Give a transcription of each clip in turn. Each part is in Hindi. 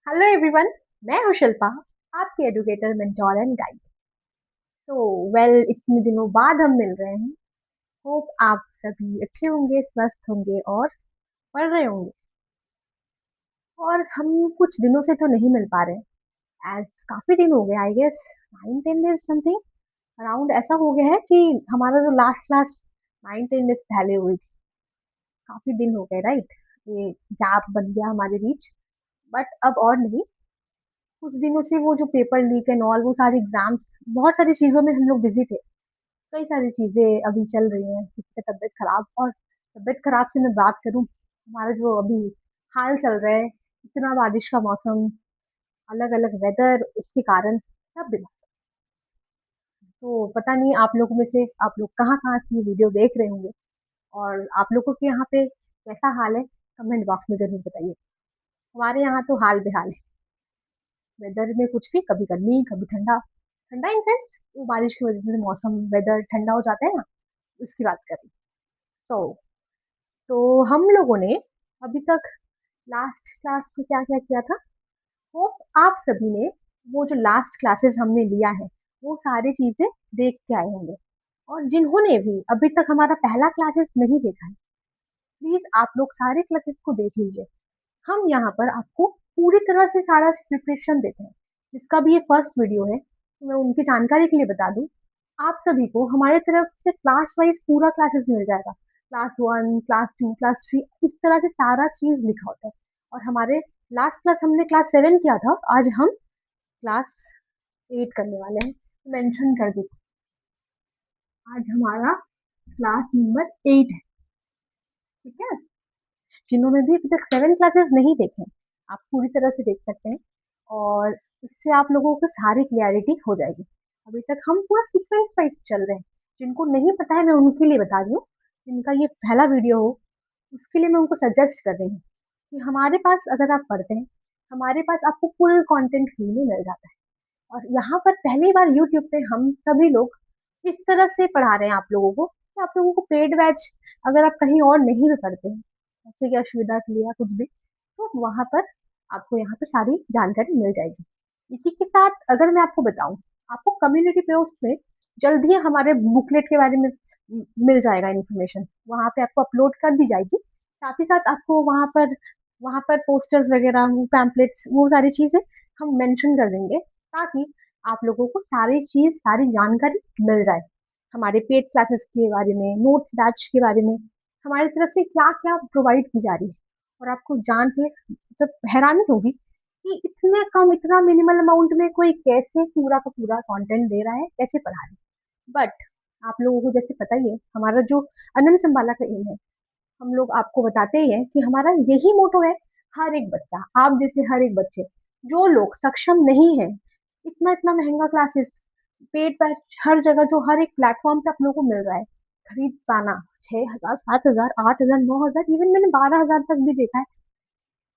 Hello everyone. मैं हूँ शिल्पा, आपकी एजुकेटर मेंटोर एंड गाइड। तो इतने दिनों बाद हम मिल रहे हैं। होप आप सभी अच्छे होंगे, स्वस्थ होंगे और पढ़ रहे होंगे। और हम कुछ दिनों से तो नहीं मिल पा रहे। एज काफी दिन हो गए, I guess 9-10 days something around ऐसा हो गया है कि हमारा जो लास्ट क्लास 9-10 डेज पहले हुई थी। काफी दिन हो गए, राइट? ये गैप बन गया हमारे बीच। बट अब और नहीं, कुछ दिनों से वो जो पेपर लीक एंड ऑल, वो सारे एग्जाम्स, बहुत सारी चीजों में हम लोग बिजी थे। कई सारी चीजें अभी चल रही हैं, किसी का तबीयत खराब। और तबीयत खराब से मैं बात करूं, हमारा जो अभी हाल चल रहा है, इतना बारिश का मौसम, अलग अलग वेदर, उसके कारण सब बीमार। तो पता नहीं आप लोगों में से आप लोग कहाँ कहाँ से ये वीडियो देख रहे होंगे, और आप लोगों के यहाँ पे कैसा हाल है, कमेंट बॉक्स में जरूर बताइए। हमारे यहाँ तो हाल बेहाल है। वेदर में कुछ भी, कभी गर्मी कभी ठंडा। ठंडा इन सेंस, वो बारिश की वजह से मौसम वेदर ठंडा हो जाता है ना, उसकी बात कर रही हूँ। सो तो हम लोगों ने अभी तक लास्ट क्लास में क्या क्या किया था, होप आप सभी ने वो जो लास्ट क्लासेस हमने लिया है, वो सारी चीजें देख के आए होंगे। और जिन्होंने भी अभी तक हमारा पहला क्लासेस नहीं देखा है, प्लीज आप लोग सारे क्लासेस को देख लीजिए। हम यहाँ पर आपको पूरी तरह से सारा प्रिपरेशन देते हैं। जिसका भी ये फर्स्ट वीडियो है, तो मैं उनकी जानकारी के लिए बता दूं, आप सभी को हमारे तरफ से क्लास वाइज पूरा क्लासेस मिल जाएगा। क्लास 1, क्लास 2, क्लास 3, इस तरह से सारा चीज लिखा होता है। और हमारे लास्ट क्लास हमने क्लास 7 किया था, आज हम क्लास 8 करने वाले हैं। मेंशन कर दी, आज हमारा क्लास नंबर 8 है। ठीक है? जिन्होंने भी अभी तक 7 क्लासेस नहीं देखे, आप पूरी तरह से देख सकते हैं। और इससे आप लोगों को सारी क्लियरिटी हो जाएगी। अभी तक हम पूरा सीक्वेंस वाइज चल रहे हैं। जिनको नहीं पता है, मैं उनके लिए बता रही हूँ। जिनका ये पहला वीडियो हो, उसके लिए मैं उनको सजेस्ट कर रही हूँ कि हमारे पास अगर आप पढ़ते हैं, हमारे पास आपको फुल कंटेंट फ्री में मिल जाता है। और यहाँ पर पहली बार यूट्यूब पे हम सभी लोग इस तरह से पढ़ा रहे हैं आप लोगों को, कि आप लोगों को पेड बैच, अगर आप कहीं और नहीं भी पढ़ते हैं, जैसे कि असुविधा के लिए या कुछ भी, तो वहां पर आपको यहाँ पर सारी जानकारी मिल जाएगी। इसी के साथ अगर मैं आपको बताऊं, आपको कम्युनिटी पोस्ट में जल्द ही हमारे बुकलेट के बारे में मिल जाएगा इन्फॉर्मेशन, वहां पे आपको अपलोड कर दी जाएगी। साथ ही साथ आपको वहां पर पोस्टर्स वगैरह, पैम्पलेट्स, वो सारी चीजें हम मेंशन कर देंगे, ताकि आप लोगों को सारी चीज, सारी जानकारी मिल जाए। हमारे पेड क्लासेस के बारे में, नोट्स बैच के बारे में, हमारी तरफ से क्या क्या प्रोवाइड की जा रही है। और आपको जान के मतलब हैरानी होगी कि इतने कम, इतना मिनिमल अमाउंट में कोई कैसे पूरा का पूरा कंटेंट दे रहा है, कैसे पढ़ा रहा है। बट आप लोगों को जैसे पता ही है, हमारा जो अनंत संबाला का एम है, हम लोग आपको बताते ही हैं कि हमारा यही मोटो है। हर एक बच्चा, आप जैसे हर एक बच्चे, जो लोग सक्षम नहीं है, इतना इतना महंगा क्लासेस, पेड बैच हर जगह, जो हर एक प्लेटफॉर्म पे आप लोगों को मिल रहा है, खरीद पाना 6,000, 7,000, 8,000, 9,000, इवन मैंने 12,000 तक भी देखा है।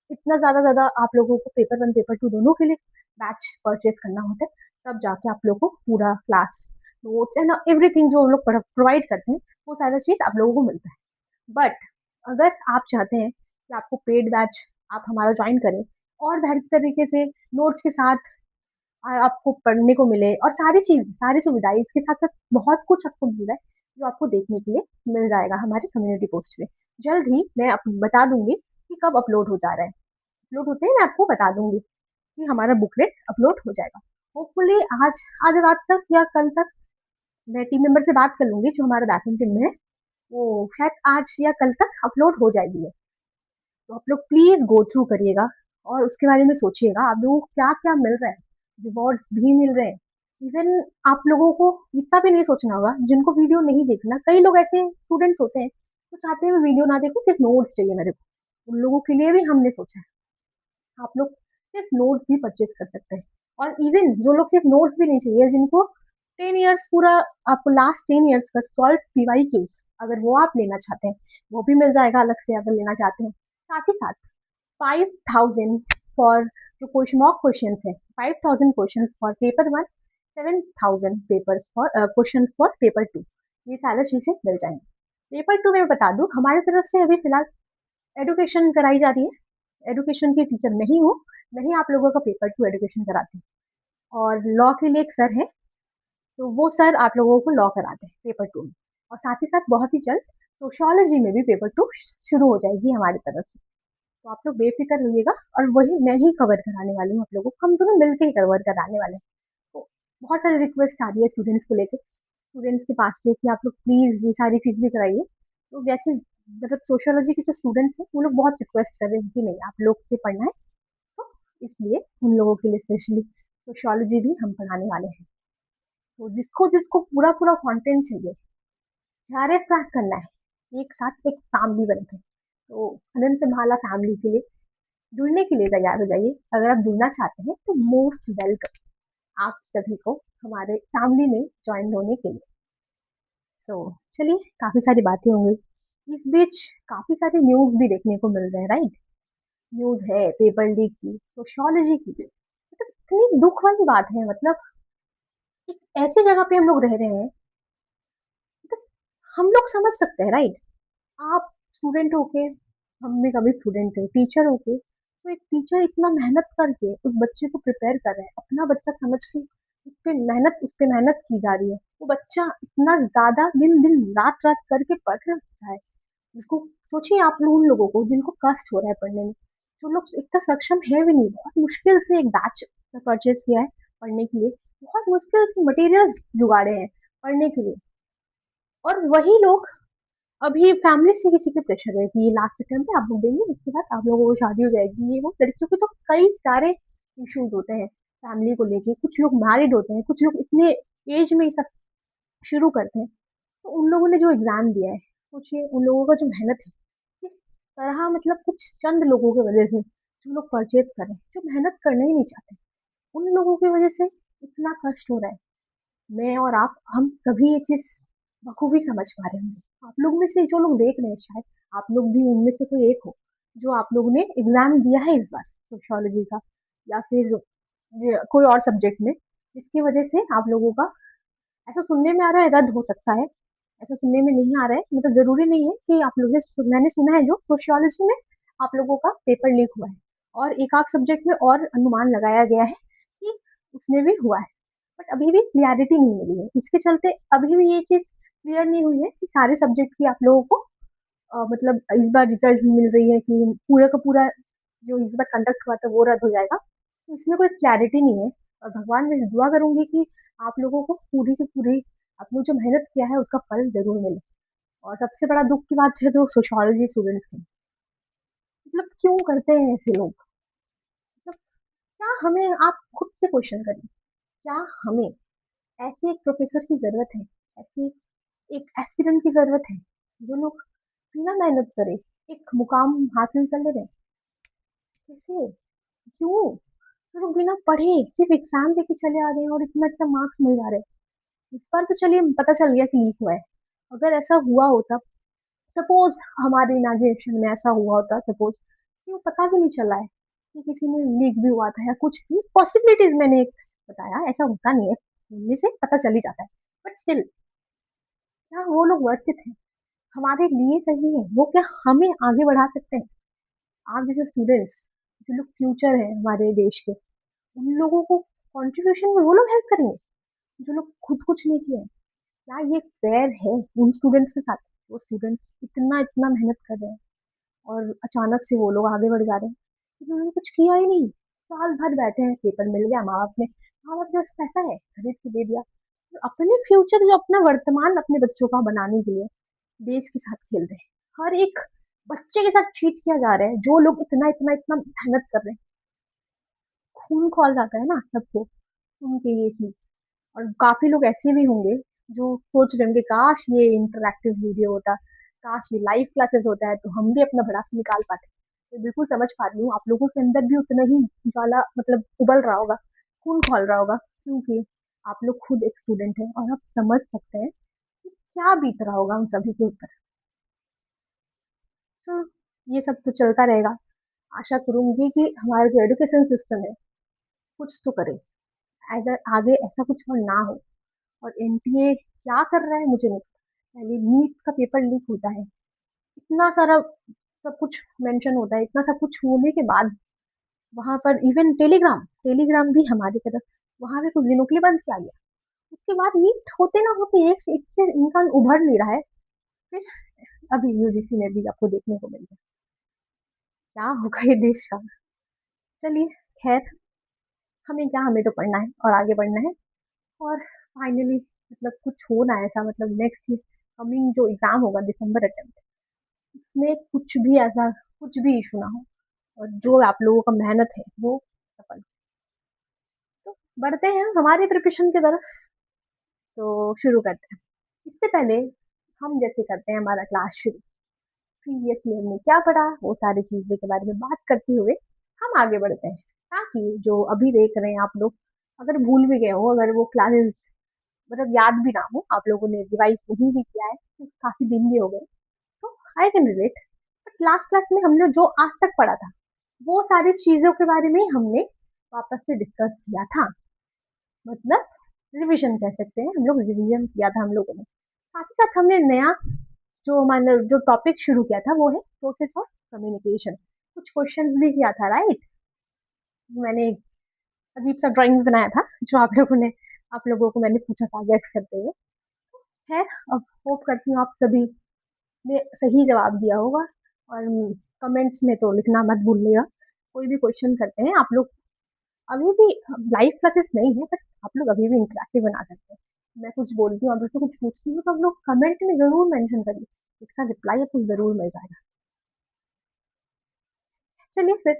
इतना ज्यादा ज्यादा आप लोगों को पेपर 1 पेपर 2 दोनों के लिए बैच परचेज करना होता है। तब जाके आप लोगों को पूरा क्लास, नोट्स एंड एवरीथिंग जो लोग प्रोवाइड करते हैं, वो सारा चीज आप लोगों को मिलता है। बट अगर आप चाहते हैं कि आपको पेड बैच आप हमारा ज्वाइन करें, और बेहतर तरीके से नोट्स के साथ आपको पढ़ने को मिले, और सारी चीज, सारी सुविधाएं इसके साथ साथ बहुत कुछ आपको मिल रहा है, जो आपको देखने के लिए मिल जाएगा हमारे कम्युनिटी पोस्ट में। जल्द ही मैं बता दूंगी कि कब अपलोड हो जा रहा है। अपलोड होते ही मैं आपको बता दूंगी कि हमारा बुकलेट अपलोड हो जाएगा। होपफुली आज आज रात तक या कल तक मैं टीम मेंबर से बात कर लूंगी, जो हमारा बैकिंग टीम में है, वो शायद आज या कल तक अपलोड हो जाएगी। तो आप लोग प्लीज गो थ्रू करिएगा, और उसके बारे में सोचिएगा आप लोगों को क्या क्या मिल रहा है। रिवॉर्ड्स भी मिल रहे हैं। इवन आप लोगों को इतना भी नहीं सोचना होगा, जिनको वीडियो नहीं देखना, कई लोग ऐसे स्टूडेंट्स होते हैं तो चाहते हैं मैं वीडियो ना देखूं, सिर्फ नोट्स चाहिए मेरे को। उन लोगों के लिए भी हमने सोचा है, आप लोग सिर्फ नोट्स भी परचेज कर सकते हैं। और इवन जो लोग सिर्फ नोट्स भी नहीं चाहिए, जिनको 10 इयर्स पूरा, आपको लास्ट 10 इयर्स का सॉल्व PYQs, अगर वो आप लेना चाहते हैं, वो भी मिल जाएगा अलग से, अगर लेना चाहते हैं। साथ ही साथ 5,000 फॉर जो क्वेश्चन, मॉक क्वेश्चन है, 5,000 question for paper 1, 7,000 papers for question for paper 2, ये सारी चीजें मिल जाएंगी। पेपर 2 में बता दूं, हमारी तरफ से अभी फिलहाल एडुकेशन कराई जा रही है। एजुकेशन की टीचर मैं ही हूँ, मैं ही आप लोगों का पेपर टू एजुकेशन कराती हूँ। और लॉ के लिए एक सर है, तो वो सर आप लोगों को लॉ कराते हैं पेपर टू में। और साथ ही साथ बहुत ही जल्द सोशियोलॉजी में भी पेपर टू शुरू हो जाएगी हमारी तरफ से। तो आप लोग बेफिक्र रहिएगा, और वही मैं ही कवर कराने वाली हूँ आप लोगों को, हम दोनों मिलकर ही कवर कराने वाले हैं। तो बहुत सारी रिक्वेस्ट आ रही है स्टूडेंट्स को लेके, स्टूडेंट्स के पास से कि आप लोग प्लीज ये सारी चीज भी कराइए। तो जैसे मतलब सोशियोलॉजी के जो स्टूडेंट्स हैं वो लोग बहुत रिक्वेस्ट कर रहे हैं कि नहीं आप लोग से पढ़ना है, तो इसलिए उन लोगों के लिए स्पेशली सोशियोलॉजी भी हम पढ़ाने वाले हैं। तो जिसको जिसको पूरा पूरा कंटेंट चाहिए, सारे ट्रैक करना है, एक साथ एक फैमिली बनके, तो अनंत माला फैमिली के लिए जुड़ने के लिए तैयार हो जाइए। अगर आप जुड़ना चाहते हैं तो मोस्ट वेलकम आप सभी को हमारे फैमिली में ज्वाइन होने के लिए। तो चलिए, काफी सारी बातें होंगी इस बीच, काफी सारे न्यूज भी देखने को मिल रहे हैं, राइट? न्यूज है पेपर लीक की, सोशियोलॉजी की भी, मतलब इतनी दुख वाली बात है। मतलब एक ऐसी जगह पे हम लोग रह रहे हैं, मतलब हम लोग समझ सकते हैं, राइट? आप स्टूडेंट होके, हम भी कभी स्टूडेंट थे, टीचर होके, तो एक टीचर इतना मेहनत करके उस बच्चे को प्रिपेयर कर रहा है, अपना बच्चा समझ के उस पे मेहनत की जा रही है। वो बच्चा इतना ज्यादा दिन दिन रात रात करके पढ़ रहा है, जिसको सोचिए आप लोग उन लोगों को जिनको कष्ट हो रहा है पढ़ने में, जो लोग इतना सक्षम है भी नहीं, बहुत मुश्किल से एक बैच परचेज किया है पढ़ने के लिए, बहुत मुश्किल से मटेरियल जुगाड़े हैं पढ़ने के लिए। और वही लोग अभी फैमिली से किसी के प्रेशर है कि ये लास्ट अटेम्प्ट है, आप लोग देंगे उसके बाद आप लोगों को शादी हो जाएगी, ये वो लड़कियों के तो कई सारे इश्यूज होते हैं फैमिली को लेके। कुछ लोग मैरिड होते हैं, कुछ लोग इतने एज में ये सब शुरू करते हैं। तो उन लोगों ने जो एग्जाम दिया है, सोचिए उन लोगों का जो मेहनत है किस तरह, मतलब कुछ चंद लोगों की वजह से जो लोग परचेज करें, जो मेहनत करना ही नहीं चाहते, उन लोगों की वजह से इतना कष्ट हो रहा है। मैं और आप, हम सभी ये चीज बखूबी समझ पा रहे होंगे। आप लोग में से जो लोग देख रहे हैं, शायद आप लोग भी उनमें से कोई एक हो जो आप लोगों ने एग्जाम दिया है इस बार सोशियोलॉजी का, या फिर कोई और सब्जेक्ट में, जिसकी वजह से आप लोगों का, ऐसा सुनने में आ रहा है, रद्द हो सकता है। ऐसा सुनने में नहीं आ रहा है, मतलब जरूरी नहीं है कि आप लोग मैंने सुना है जो सोशियोलॉजी में आप लोगों का पेपर लीक हुआ है, और एक आध सब्जेक्ट में और अनुमान लगाया गया है कि उसमें भी हुआ है। बट अभी भी क्लियरिटी नहीं मिली है, इसके चलते अभी भी ये चीज क्लियर नहीं हुई है कि सारे सब्जेक्ट की आप लोगों को मतलब इस बार रिजल्ट मिल रही है कि पूरा का पूरा जो इस बार कंडक्ट हुआ था वो रद्द हो जाएगा, तो इसमें कोई क्लैरिटी नहीं है। और भगवान में दुआ करूंगी कि आप लोगों को पूरी की पूरी, आप लोग जो मेहनत किया है उसका फल जरूर मिले। और सबसे बड़ा दुख की बात है तो सोशियोलॉजी स्टूडेंट्स की, मतलब क्यों करते हैं ऐसे लोग? मतलब क्या हमें, आप खुद से क्वेश्चन करें, क्या हमें ऐसे एक प्रोफेसर की जरूरत है, ऐसी एक एस्पिरेंट की जरूरत है, जो लोग बिना मेहनत करे एक मुकाम हासिल कर ले रहे हैं? कैसे? क्यों? जो लोग बिना पढ़े सिर्फ एग्जाम देके चले आ रहे हैं और इतना इतना मार्क्स मिल जा रहे हैं। इस बार तो चलिए पता चल गया कि लीक हुआ है, अगर ऐसा हुआ होता, सपोज हमारे इमेजिनेशन में ऐसा हुआ होता, सपोज कि वो पता भी नहीं चला है कि किसी में लीक भी हुआ था या कुछ भी, पॉसिबिलिटीज मैंने एक बताया, ऐसा होता नहीं है, उनमें से पता चल ही जाता है। बट स्टिल, क्या वो लोग वर्थ इट है? हमारे लिए सही है वो क्या हमें आगे बढ़ा सकते हैं? आप जैसे स्टूडेंट्स, जो लोग फ्यूचर है हमारे देश के, उन लोगों को कंट्रीब्यूशन में वो लोग हेल्प करेंगे जो लोग खुद कुछ नहीं किए हैं? क्या ये फेयर है उन स्टूडेंट्स के साथ? वो स्टूडेंट्स इतना इतना मेहनत कर रहे हैं और अचानक से वो लोग आगे बढ़ जा रहे हैं, क्योंकि उन्होंने कुछ किया ही नहीं। साल भर बैठे हैं, पेपर मिल गया, माँ बाप के पास पैसा है, खरीद के दे दिया। तो अपने फ्यूचर, जो अपना वर्तमान अपने बच्चों का बनाने के लिए देश के साथ खेल रहे हैं, हर एक बच्चे के साथ चीट किया जा रहा है। जो लोग इतना इतना इतना मेहनत कर रहे हैं, खून खौल जाता है ना सबको सुन के ये चीज। और काफी लोग ऐसे भी होंगे जो सोच रहे होंगे काश ये इंटरैक्टिव वीडियो होता, काश ये लाइव क्लासेस होता है तो हम भी अपना भड़ास निकाल पाते। तो बिल्कुल समझ पा रही हूँ आप लोगों के अंदर भी उतना ही ज्वाला, मतलब उबल रहा होगा, खून खौल रहा होगा, क्योंकि आप लोग खुद एक स्टूडेंट है और आप समझ सकते हैं कि क्या बीत रहा होगा हम सभी के ऊपर। तो ये सब तो चलता रहेगा। आशा करूंगी कि हमारा जो एजुकेशन सिस्टम है कुछ तो करे, अगर आगे ऐसा कुछ और ना हो। और एनटीए क्या कर रहा है मुझे नहीं पता। पहले नीट का पेपर लीक होता है, इतना सारा सब कुछ मेंशन होता है, इतना सब कुछ होने के बाद वहां पर इवन टेलीग्राम टेलीग्राम भी हमारी तरफ वहां पे कुछ दिनों के लिए बंद किया गया। उसके बाद मीट होते ना होते एक से एक से इंसान उभर नहीं रहा है। फिर अभी यूजीसी में भी आपको देखने को मिल रहा है। क्या होगा ये देश का। चलिए, खैर, हमें क्या, हमें तो पढ़ना है और आगे बढ़ना है। और फाइनली मतलब कुछ हो ना ऐसा, मतलब नेक्स्ट कमिंग जो एग्जाम होगा दिसंबर अटेम्प्ट, उसमें कुछ भी ऐसा कुछ भी इशू ना हो, और जो आप लोगों का मेहनत है वो सफल। तो बढ़ते हैं हमारे प्रिपरेशन की तरफ। तो शुरू करते हैं। इससे पहले हम जैसे करते हैं हमारा क्लास शुरू, प्रीवियसली हमने क्या पढ़ा वो सारी चीजें के बारे में बात करते हुए हम आगे बढ़ते हैं, ताकि जो अभी देख रहे हैं आप लोग, अगर भूल भी गए हो, अगर वो क्लासेस मतलब याद भी ना हो, आप लोगों ने रिवाइज नहीं भी किया है, तो काफी दिन भी हो गए, तो I can relate. But last class में हमने जो आज तक पढ़ा था वो सारी चीजों के बारे में हमने वापस से डिस्कस किया था। मतलब रिवीजन कह सकते हैं, हम लोग रिवीजन किया था हम लोगों ने। साथ ही साथ हमने नया जो मैंने जो टॉपिक शुरू किया था वो है प्रोसेस ऑफ कम्युनिकेशन। कुछ क्वेश्चन भी किया था, राइट। मैंने एक अजीब सा ड्राइंग बनाया था जो आप लोगों को मैंने पूछा था गेस करते हुए। खैर, अब होप करती हूँ आप सभी ने सही जवाब दिया होगा। और कमेंट्स में तो लिखना मत भूलिएगा। कोई भी क्वेश्चन करते हैं आप लोग, अभी भी लाइव क्लासेस नहीं है, बट आप लोग अभी भी इंटरेक्टिव बना सकते हैं। मैं कुछ बोलती हूँ, अभी तो कुछ पूछती हूँ, तो आप लोग कमेंट में जरूर मेंशन करिए, इसका रिप्लाई आपको जरूर मिल जाएगा। चलिए फिर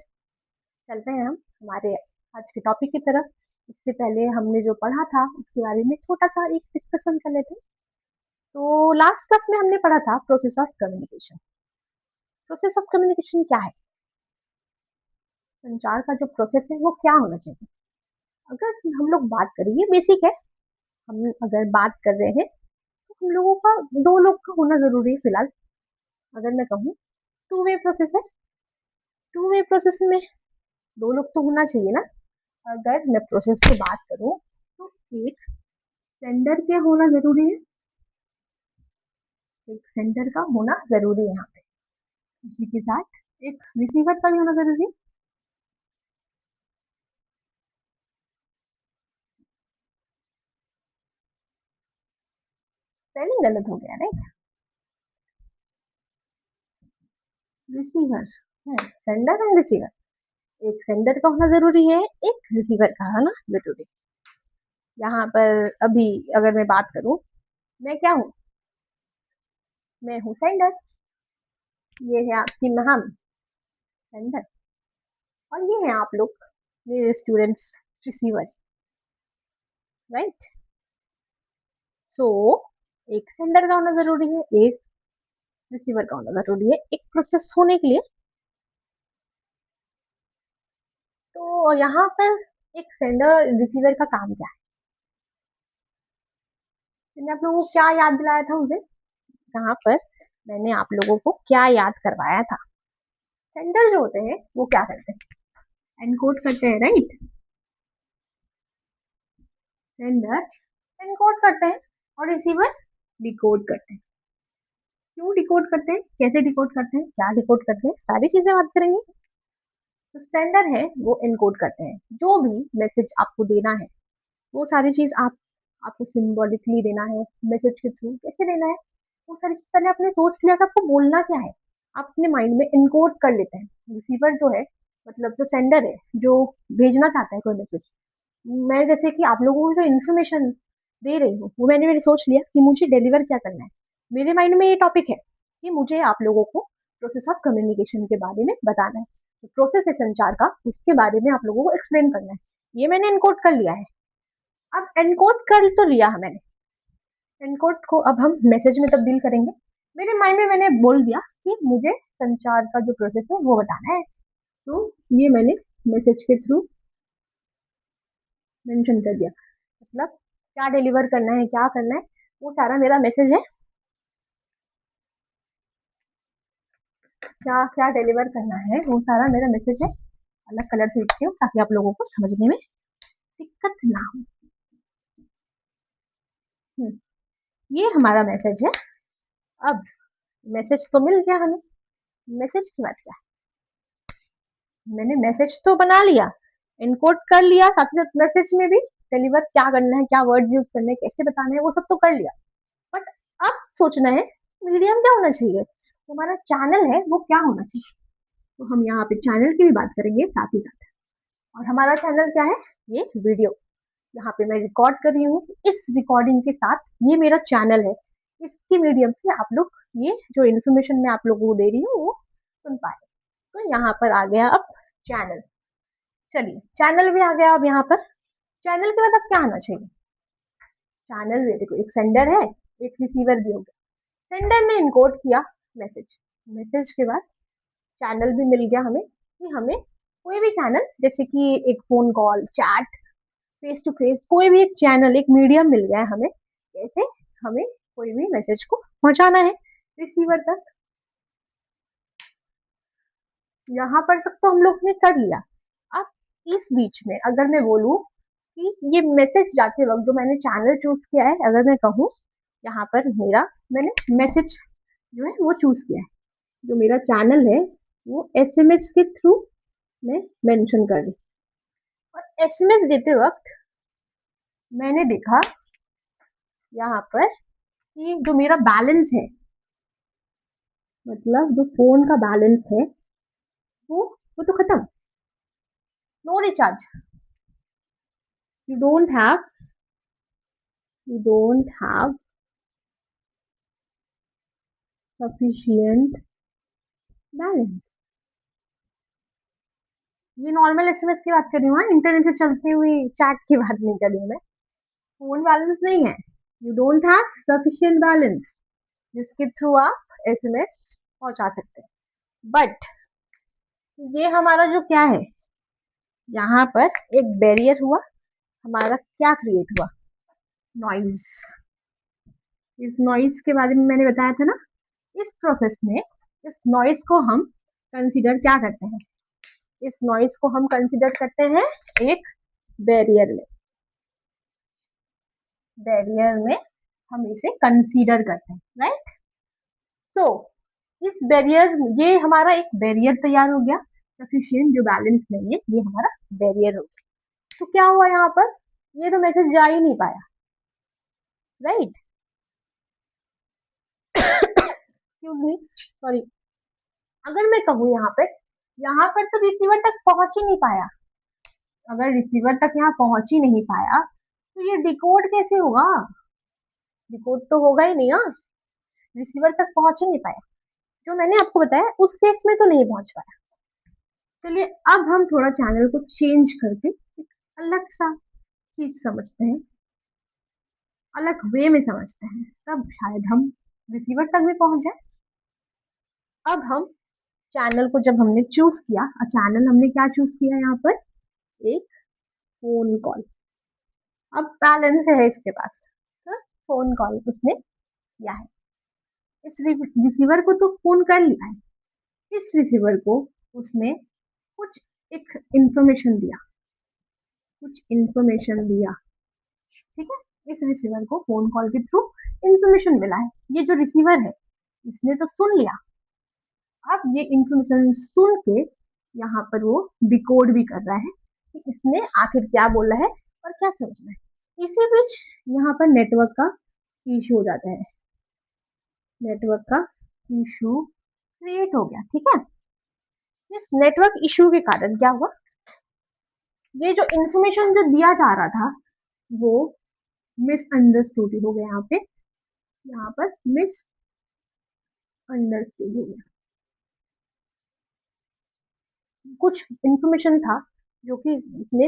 चलते हैं हम हमारे आज के टॉपिक की तरफ। इससे पहले हमने जो पढ़ा था उसके बारे में छोटा सा एक डिस्कशन कर लेते हैं। तो लास्ट क्लास में हमने पढ़ा था process of communication. Process of communication क्या है? संचार का जो प्रोसेस है वो क्या होना चाहिए? अगर हम लोग बात करें, ये बेसिक है, हम अगर बात कर रहे हैं तो हम लोगों का दो लोग का होना जरूरी है फिलहाल। अगर मैं कहूँ टू वे प्रोसेस है, टू वे प्रोसेस में दो लोग तो होना चाहिए ना। अगर मैं प्रोसेस की बात करूँ तो एक सेंडर क्या होना जरूरी है, एक सेंडर का होना जरूरी है यहाँ पे। उसी के साथ एक रिसीवर का भी होना जरूरी है। स्पेलिंग गलत हो गया, राइट। रिसीवर है, सेंडर एंड रिसीवर। एक सेंडर का होना जरूरी है, एक रिसीवर का होना जरूरी है। यहाँ पर अभी अगर मैं बात करूँ, मैं क्या हूँ? मैं हूँ सेंडर। ये है आपकी महम, सेंडर। और ये है आप लोग मेरे स्टूडेंट्स, रिसीवर, राइट। सो एक सेंडर का होना जरूरी है, एक रिसीवर का होना जरूरी है एक प्रोसेस होने के लिए। तो यहाँ पर एक सेंडर रिसीवर का काम क्या है? मैंने आप लोगों को क्या याद दिलाया था मुझे, यहाँ पर मैंने आप लोगों को क्या याद करवाया था? सेंडर जो होते हैं वो क्या करते हैं? एनकोड करते हैं, राइट। सेंडर एनकोड करते हैं और रिसीवर डिकोड करते हैं। क्यों डिकोड करते हैं, कैसे डिकोड करते हैं, क्या डिकोड करते हैं, सारी चीजें बात करेंगे। तो सेंडर है वो एनकोड करते हैं, जो भी मैसेज आपको देना है वो सारी चीज आपको सिंबॉलिकली देना है, मैसेज के थ्रू कैसे देना है, वो सारी चीज पहले आपने सोच लिया कि आपको बोलना क्या है। आप अपने माइंड में इनकोड कर लेते हैं। रिसीवर जो है, मतलब जो सेंडर है, जो भेजना चाहता है कोई मैसेज, मैं जैसे कि आप लोगों को जो इन्फॉर्मेशन दे रही हूँ वो मैंने सोच लिया कि मुझे डिलीवर क्या करना है। मेरे माइंड में ये टॉपिक है कि मुझे आप लोगों को प्रोसेस ऑफ कम्युनिकेशन के बारे में बताना है। तो प्रोसेस है संचार का, उसके बारे में आप लोगों को एक्सप्लेन करना है। ये मैंने इनकोड कर लिया है। अब एनकोड कर तो लिया है मैंने, एनकोड को अब हम मैसेज में तब्दील करेंगे। मेरे माइंड में मैंने बोल दिया कि मुझे संचार का जो प्रोसेस है वो बताना है। तो ये मैंने मैसेज के थ्रू मेंशन कर दिया। मतलब क्या डिलीवर करना है, क्या करना है, वो सारा मेरा मैसेज है। क्या क्या डिलीवर करना है वो सारा मेरा मैसेज है। अलग कलर से लिखती हूँ ताकि आप लोगों को समझने में दिक्कत ना हो। ये हमारा मैसेज है। अब मैसेज तो मिल गया हमें, मैसेज की बात क्या है, मैंने मैसेज तो बना लिया, इनकोड कर लिया, साथ ही साथ मैसेज में भी डिलीवर क्या करना है, क्या वर्ड यूज करने हैं, कैसे बताना है, वो सब तो कर लिया। बट अब सोचना है मीडियम क्या होना चाहिए, हमारा चैनल है वो क्या होना चाहिए। तो हम यहाँ पे चैनल की भी बात करेंगे साथ ही साथ। और हमारा चैनल क्या है, ये वीडियो, यहाँ पे मैं रिकॉर्ड कर रही हूँ, इस रिकॉर्डिंग के साथ ये मेरा चैनल है, इसके मीडियम से आप लोग ये जो इन्फॉर्मेशन मैं आप लोगों को दे रही हूँ वो सुन पाए। तो यहाँ पर आ गया अब चैनल। चलिए चैनल भी आ गया, अब यहाँ पर चैनल के बाद अब क्या आना चाहिए। चैनल में देखो एक सेंडर है, एक रिसीवर भी हो गया। सेंडर ने इनकोड किया मैसेज, मैसेज के बाद चैनल भी मिल गया हमें, कि हमें कोई भी चैनल जैसे कि एक phone call, chat, face to face, कोई भी एक चैनल, एक मीडियम मिल गया है हमें, कैसे हमें कोई भी मैसेज को पहुंचाना है रिसीवर तक। यहाँ पर तक तो हम लोग ने कर लिया। अब इस बीच में अगर मैं बोलूँ कि ये मैसेज जाते वक्त जो मैंने चैनल चूज किया है, अगर मैं कहूँ यहाँ पर मेरा, मैंने मैसेज जो है वो चूज किया है, जो मेरा चैनल है वो एसएमएस के थ्रू मैं मेंशन कर रही। और एसएमएस देते वक्त मैंने देखा यहाँ पर कि जो मेरा बैलेंस है, मतलब जो फोन का बैलेंस है वो वो तो खत्म, no recharge, you don't have, you don't have sufficient balance. ये नॉर्मल एसएमएस की बात कर रही हूँ, इंटरनेट से चलती हुई चैट की बात नहीं कर रही हूँ मैं, फोन बैलेंस नहीं है। You don't have sufficient balance, जिसके थ्रू आप एसएमएस पहुंचा सकते हैं। बट ये हमारा जो क्या है, यहाँ पर एक बैरियर हुआ, हमारा क्या क्रिएट हुआ, नॉइज। इस नॉइज के बारे में मैंने बताया था ना, इस प्रोसेस में इस नॉइज को हम कंसीडर क्या करते हैं, इस नॉइज को हम कंसीडर करते हैं एक बैरियर में, बैरियर में हम इसे कंसीडर करते हैं, राइट। सो इस बैरियर, ये हमारा एक बैरियर तैयार हो गया, सफिशिएंट जो बैलेंस नहीं है ये हमारा बैरियर हो गया। तो क्या हुआ यहाँ पर, ये तो मैसेज जा ही नहीं पाया, राइट, एक्सक्यूज मी, सॉरी। अगर मैं कहूँ यहाँ पर तो रिसीवर तक पहुंच ही नहीं पाया, अगर रिसीवर तक यहाँ पहुंच ही नहीं पाया तो ये डिकोड कैसे होगा, डिकोड तो होगा ही नहीं ना, रिसीवर तक पहुंच ही नहीं पाया। जो मैंने आपको बताया उस केस में तो नहीं पहुंच पाया। चलिए अब हम थोड़ा चैनल को चेंज करके एक अलग सा चीज समझते हैं, अलग वे में समझते हैं, तब शायद हम रिसीवर तक भी पहुंच जाए। अब हम चैनल को जब हमने चूज किया, और चैनल हमने क्या चूज किया यहाँ पर, एक फोन कॉल, अब बैलेंस है इसके पास, तो फोन कॉल उसने किया है, इस रिसीवर को तो फोन कर लिया है, इस रिसीवर को उसने कुछ एक इंफॉर्मेशन दिया, कुछ इंफॉर्मेशन दिया, ठीक है, इस रिसीवर को फोन कॉल के थ्रू इंफॉर्मेशन मिला है, ये जो रिसीवर है इसने तो सुन लिया। अब ये इंफॉर्मेशन सुन के यहाँ पर वो डिकोड भी कर रहा है कि इसने आखिर क्या बोला है और क्या समझना है। इसी बीच यहाँ पर नेटवर्क का इशू हो जाता है, नेटवर्क का इशू क्रिएट हो गया, ठीक है। इस नेटवर्क इशू के कारण क्या हुआ, ये जो इंफॉर्मेशन जो दिया जा रहा था वो मिसअंडरस्टूड हो गया, यहाँ पर मिसअंडरस्टूड हो गया। कुछ इंफॉर्मेशन था जो कि इसने,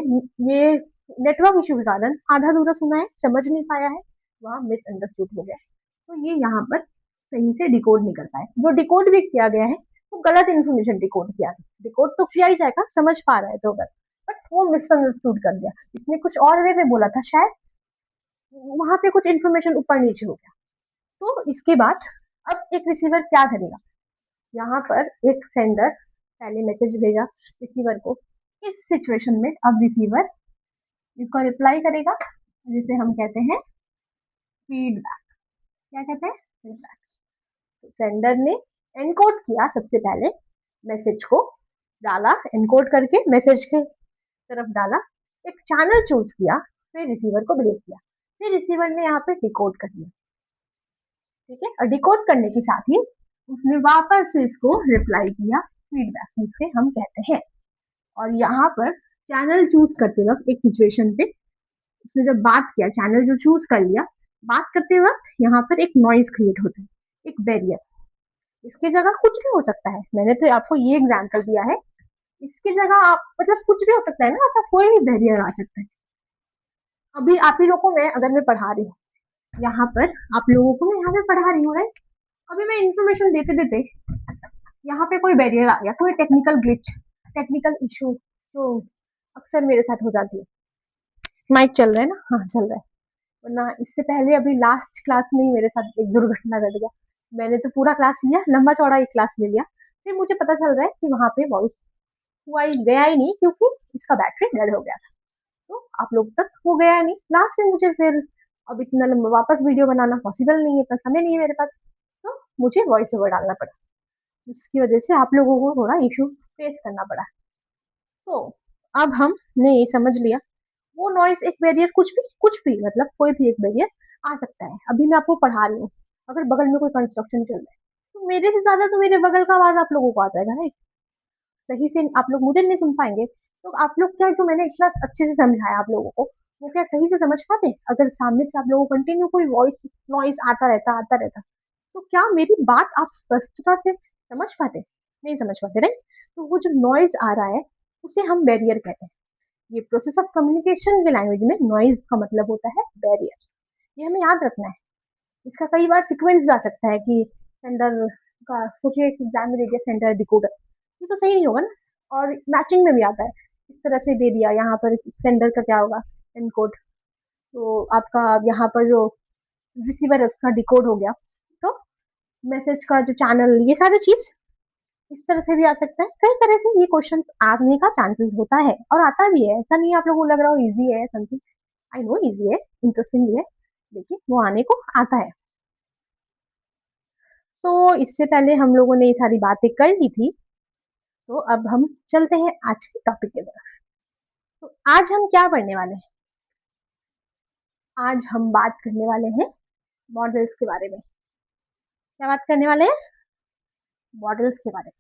ये नेटवर्क इशू के कारण आधा अधूरा सुना है, समझ नहीं पाया है, वह मिसअंडरस्टूड हो गया। तो ये यहाँ पर सही से डिकोड नहीं कर पाए, जो डिकोड भी किया गया है वो गलत इन्फॉर्मेशन डिकोड किया है, डिकोड तो किया ही जाएगा, समझ पा रहा है तो गलत, बट वो मिसअंडरस्टूड कर दिया, इसने कुछ और वे में बोला था शायद, वहां पे कुछ इन्फॉर्मेशन ऊपर नीचे हो गया। तो इसके बाद अब एक रिसीवर क्या करेगा, यहाँ पर एक सेंडर पहले मैसेज भेजा रिसीवर को, इस सिचुएशन में अब रिसीवर इसको रिप्लाई करेगा, जिसे हम कहते हैं फीडबैक, क्या कहते हैं, फीडबैक। तो सेंडर ने एनकोड किया सबसे पहले, मैसेज को डाला, एनकोड करके मैसेज के तरफ डाला, एक चैनल चूज किया, फिर रिसीवर को भेज दिया, फिर रिसीवर ने यहाँ पे डिकोड कर दिया। ठीक है, और डिकोड करने के साथ ही उसने वापस से इसको रिप्लाई किया, फीडबैक जिसके हम कहते हैं। और यहाँ पर चैनल चूज करते वक्त एक सिचुएशन पे उसने जब बात किया, चैनल जो चूज कर लिया, बात करते वक्त यहाँ पर एक नॉइज क्रिएट होता है, एक बैरियर। इसकी जगह कुछ भी हो सकता है, मैंने तो आपको ये एग्जांपल दिया है, इसकी जगह आप मतलब कुछ भी हो सकता है ना, आपका कोई भी बैरियर आ सकता है। अभी आप ही लोगों को मैं अगर मैं पढ़ा रही हूँ, यहाँ पर आप लोगों को मैं यहाँ पे पढ़ा रही हूँ, राइट? अभी मैं इन्फॉर्मेशन देते देते यहाँ पे कोई बैरियर आ गया, कोई टेक्निकल ग्लिच, टेक्निकल इशू जो अक्सर मेरे साथ हो जाती है। माइक चल रहा है ना? हाँ चल रहा है। वरना इससे पहले अभी लास्ट क्लास में ही मेरे साथ एक दुर्घटना घट गया। मैंने तो पूरा क्लास लिया, लंबा चौड़ा एक क्लास ले लिया, फिर मुझे पता चल रहा है कि वहां पे वॉइस हुआ ही गया ही नहीं, क्योंकि इसका बैटरी डेड हो गया था। तो आप लोग तक वो गया नहीं, लास्ट में मुझे फिर अब इतना लंबा वापस वीडियो बनाना पॉसिबल नहीं है, इतना समय नहीं है मेरे पास, तो मुझे वॉइस ओवर डालना पड़ा, जिसकी वजह से आप लोगों को थोड़ा इशू फेस करना पड़ा। तो अब हमने ये समझ लिया, वो नॉइस एक बैरियर, कुछ भी मतलब कोई भी एक बैरियर आ सकता है। अभी मैं आपको पढ़ा रही हूँ, अगर बगल में कोई कंस्ट्रक्शन चल रहा है, तो मेरे से ज्यादा तो मेरे बगल का आवाज आप लोगों को आ जाएगा, राइट? सही से आप लोग मुझे नहीं सुन पाएंगे, तो आप लोग क्या, जो मैंने इतना अच्छे से समझाया आप लोगों को, वो क्या सही से समझ पाते? अगर सामने से आप लोगों को कंटिन्यू कोई वॉइस नॉइस आता रहता, तो क्या मेरी बात आप स्पष्टता से समझ पाते? नहीं समझ पाते, राइट? तो वो जो नॉइज आ रहा है, उसे हम बैरियर कहते हैं। ये प्रोसेस ऑफ कम्युनिकेशन के लैंग्वेज में नॉइज का मतलब होता है बैरियर। ये हमें याद रखना है। इसका कई बार सीक्वेंस भी आ सकता है कि सेंडर का, सोचिए एक एग्जाम में दे दिया सेंडर डिकोडर, ये तो सही नहीं होगा ना। और मैचिंग में भी आता है, इस तरह से दे दिया, यहाँ पर सेंडर का क्या होगा, एनकोड, तो आपका यहाँ पर जो रिसीवर है उसका डिकोड हो गया, तो मैसेज का जो चैनल, ये सारी चीज इस तरह से भी आ सकता है। कई तरह से ये क्वेश्चन आने का चांसेस होता है, और आता भी है, ऐसा नहीं है आप लोगों को लग रहा हो इजी है समथिंग। आई नो इजी है, इंटरेस्टिंग भी है, लेकिन वो आने को आता है। सो इससे पहले हम लोगों ने ये सारी बातें कर ली थी, तो अब हम चलते हैं आज के टॉपिक की तरफ। तो आज हम क्या पढ़ने वाले हैं? आज हम बात करने वाले हैं मॉडल्स के बारे में। क्या बात करने वाले हैं? मॉडल्स के बारे में।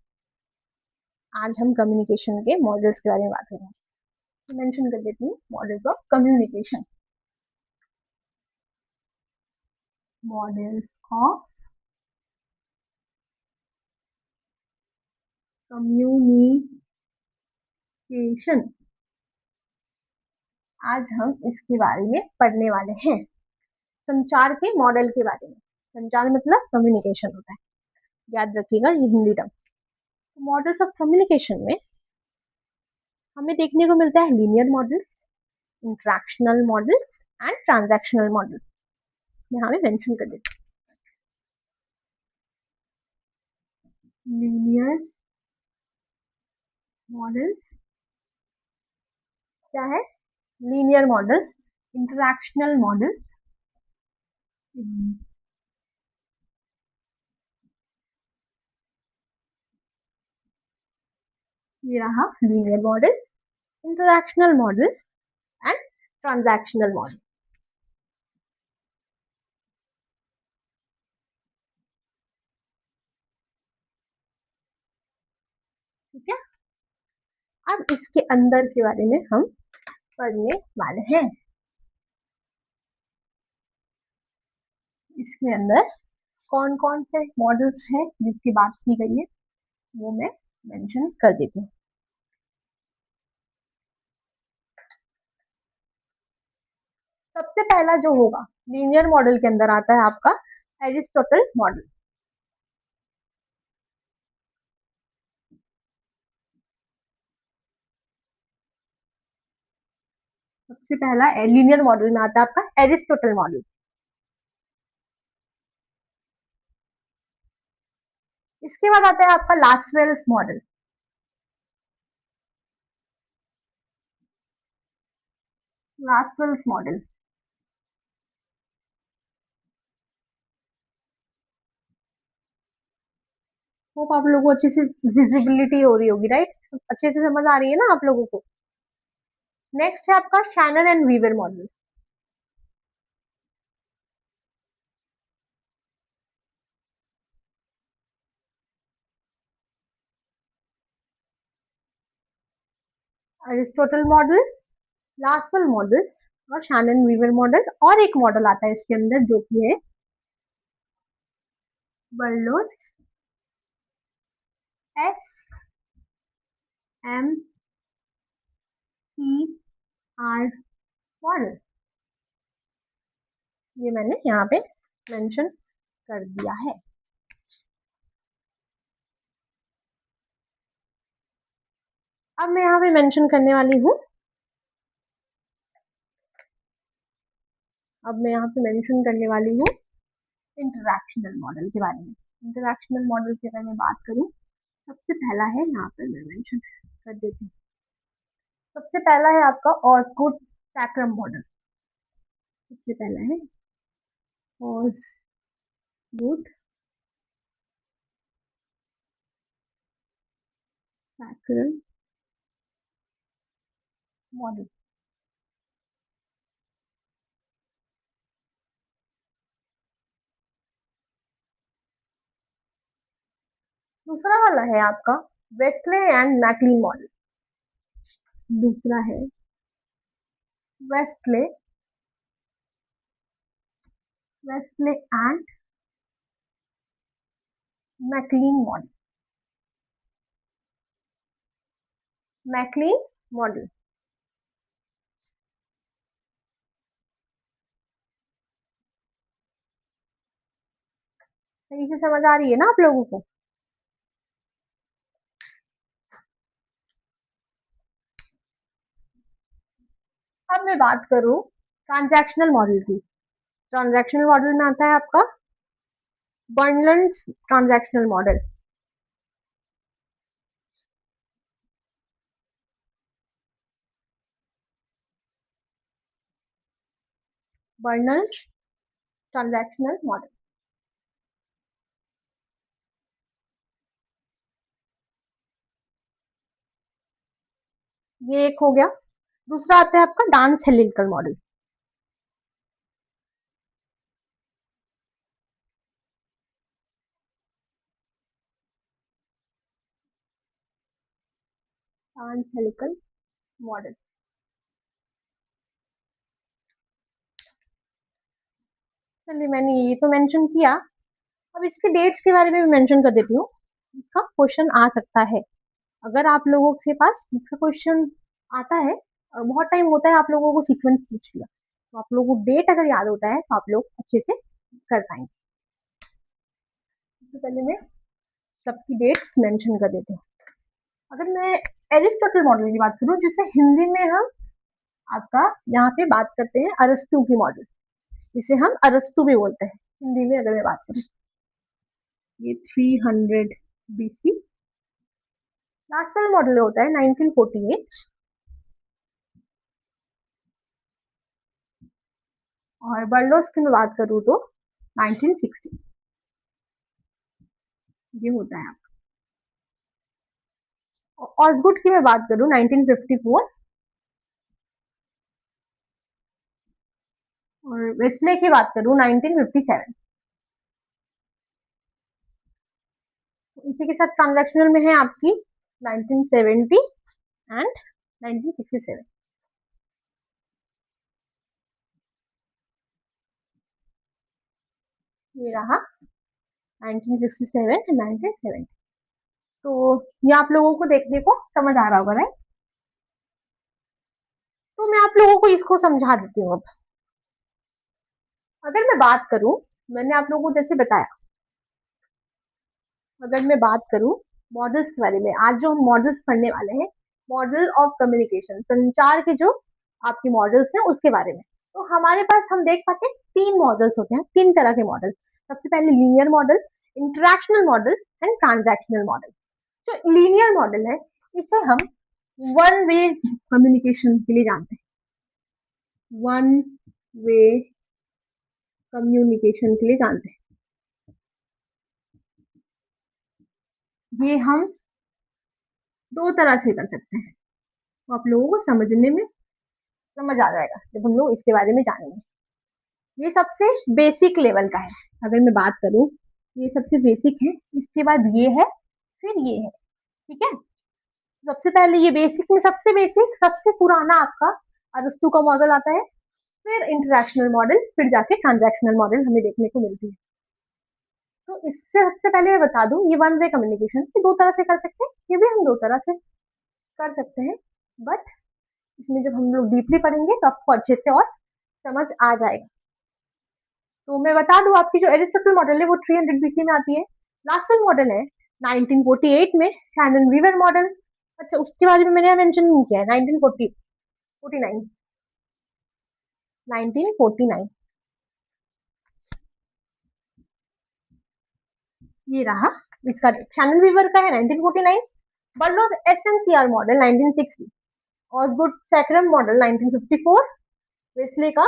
आज हम कम्युनिकेशन के मॉडल्स के बारे में बात करेंगे। मेंशन कर देती हूँ, models of communication. Models of communication, आज हम इसके बारे में पढ़ने वाले हैं। संचार के मॉडल के बारे में। संचार मतलब कम्युनिकेशन होता है, याद रखिएगा ये Hindi term. Models of communication में हमें देखने को मिलता है linear models, interactional models and transactional models. यहाँ में मेंशन कर देते हैं लीनियर मॉडल्स क्या है, लीनियर मॉडल्स, इंटरैक्शनल मॉडल्स, ये रहा linear model, interactional model and transactional model. ठीक है, अब इसके अंदर के बारे में हम पढ़ने वाले हैं। इसके अंदर कौन कौन से मॉडल्स हैं जिसकी बात की गई है, वो मैं मेंशन कर देती हूँ। सबसे पहला जो होगा लीनियर मॉडल के अंदर आता है आपका एरिस्टोटल मॉडल। सबसे पहला लीनियर मॉडल में आता है आपका एरिस्टोटल मॉडल। इसके बाद आता है आपका लासवेल्स मॉडल। लासवेल्स मॉडल, होप आप लोगों को अच्छी सी विजिबिलिटी हो रही होगी, राइट? अच्छे से समझ आ रही है ना आप लोगों को? नेक्स्ट है आपका Shannon and Weaver model. Aristotle model, Lasswell model और शैनन वीवर मॉडल, और एक मॉडल आता है इसके अंदर जो कि है Berlo's S M C R model. ये मैंने यहाँ पे मेंशन कर दिया है। अब मैं यहाँ पे मेंशन करने वाली हूँ, अब मैं यहाँ पे मेंशन करने वाली हूँ इंटरैक्शनल मॉडल के बारे में। इंटरैक्शनल मॉडल की अगर मैं बात करूँ, सबसे पहला है, यहाँ पर मैं मेंशन कर देती हूँ। सबसे पहला है आपका ऑसगुड सैक्रम मॉडल। सबसे पहला है ऑसगुड सैक्रम मॉडल। दूसरा वाला है आपका वेस्ले एंड मैकलीन मॉडल। दूसरा है Wesley Wesley and McLean model. McLean model. सही से समझ आ रही है ना आप लोगों को? अब मैं बात करूं ट्रांजैक्शनल मॉडल की। ट्रांजैक्शनल मॉडल में आता है आपका Barnlund transactional model. Barnlund transactional model. ये एक हो गया। दूसरा आता है आपका Dance helical model. Dance helical model. चलिए, मैंने ये तो मेंशन किया। अब इसके डेट्स के बारे में भी मेंशन कर देती हूँ। इसका क्वेश्चन आ सकता है, अगर आप लोगों के पास इसका क्वेश्चन आता है। बहुत टाइम होता है आप लोगों को सीक्वेंस पूछ लिया, तो आप लोगों को डेट अगर याद होता है तो आप लोग अच्छे से कर पाएंगे। सबसे पहले मैं सबकी डेट्स मेंशन कर देती हूँ। अगर मैं एरिस्टोटल मॉडल की बात करूँ, जिसे हिंदी में हम आपका यहाँ पे बात करते हैं अरस्तु की मॉडल, जिसे हम अरस्तु भी बोलते हैं हिंदी में अगर मैं बात करूँ। ये 300 BC। लास्टल मॉडल होता है 1948। और बर्लोस की मैं बात करूँ तो 1960। ये होता है आपका। ऑसगुड की मैं बात करूँ 1954। और वेस्ले की बात करूँ 1957। इसी के साथ ट्रांजैक्शनल में है आपकी 1970 एंड 1967। ये रहा 1967 एंड 1970। तो ये आप लोगों को देखने को समझ आ रहा होगा, राइट? तो मैं आप लोगों को इसको समझा देती हूँ अब। अगर मैं बात करूँ, मैंने आप लोगों को जैसे बताया, अगर मैं बात करूँ मॉडल्स के बारे में, आज जो हम मॉडल्स पढ़ने वाले हैं, मॉडल ऑफ कम्युनिकेशन, संचार के जो आपके मॉडल्स हैं उसके बारे में। तो हमारे पास हम देख पाते हैं तीन मॉडल्स होते हैं, तीन तरह के मॉडल। सबसे पहले linear model, interactional model and transactional model. जो लीनियर मॉडल है, इसे हम वन वे कम्युनिकेशन के लिए जानते हैं। वन वे कम्युनिकेशन के लिए जानते हैं। ये हम दो तरह से कर सकते हैं, तो आप लोगों को समझने में समझ आ जाएगा जब हम लोग इसके बारे में जानेंगे। ये सबसे बेसिक लेवल का है, अगर मैं बात करूं, ये सबसे बेसिक है, इसके बाद ये है, फिर ये है। ठीक है, सबसे पहले ये बेसिक में सबसे बेसिक सबसे पुराना आपका अरस्तु का मॉडल आता है, फिर इंटरैक्शनल मॉडल, फिर जाके ट्रांजैक्शनल मॉडल हमें देखने को मिलती है। तो इससे सबसे पहले मैं बता दूं, ये वन वे कम्युनिकेशन दो तरह से कर सकते हैं, ये भी हम दो तरह से कर सकते हैं, बट इसमें जब हम लोग डीपली पढ़ेंगे तो आपको अच्छे से और समझ आ जाएगा। तो मैं बता दूं, आपकी जो एरिस्टोटल मॉडल है वो 300 बीसी में आती है। लास्ट मॉडल है 1948 में, शैनन वीवर मॉडल। अच्छा, उसके बारे में मैंने मेंशन नहीं किया है, 1949, 1949 ये रहा इसका। शैनन वीवर का है 1949, Bernoulli's SMCR model 1960, Osgood Schramm model 1954, Wesley का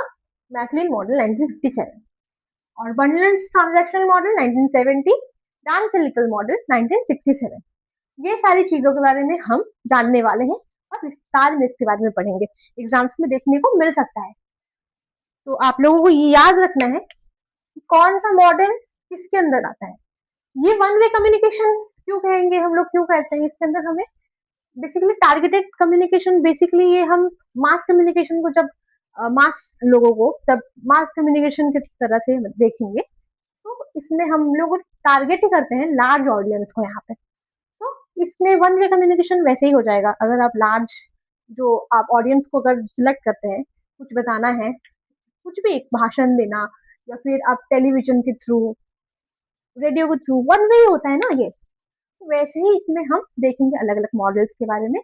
मैकलिन मॉडल 1957, और Bernoulli's transactional model 1970, Dance helical model 1967। ये सारी चीजों के बारे में हम जानने वाले हैं और विस्तार में इसके बारे में पढ़ेंगे, एग्जाम्स में देखने को मिल सकता है। तो आप लोगों को ये याद रखना है कि कौन सा मॉडल किसके अंदर आता है। ये वन वे कम्युनिकेशन क्यों कहेंगे हम लोग, क्यों कहते हैं, इसके अंदर हमें बेसिकली टारगेटेड कम्युनिकेशन, बेसिकली ये हम मास कम्युनिकेशन को जब मास लोगों को जब मास कम्युनिकेशन की तरह से देखेंगे, तो इसमें हम लोग टारगेट ही करते हैं लार्ज ऑडियंस को यहाँ पे। तो इसमें वन वे कम्युनिकेशन वैसे ही हो जाएगा, अगर आप लार्ज जो आप ऑडियंस को अगर सिलेक्ट करते हैं, कुछ बताना है, कुछ भी एक भाषण देना, या फिर आप टेलीविजन के थ्रू, रेडियो के थ्रू, वन वे ही होता है ना ये। तो वैसे ही इसमें हम देखेंगे अलग अलग मॉडल्स के बारे में,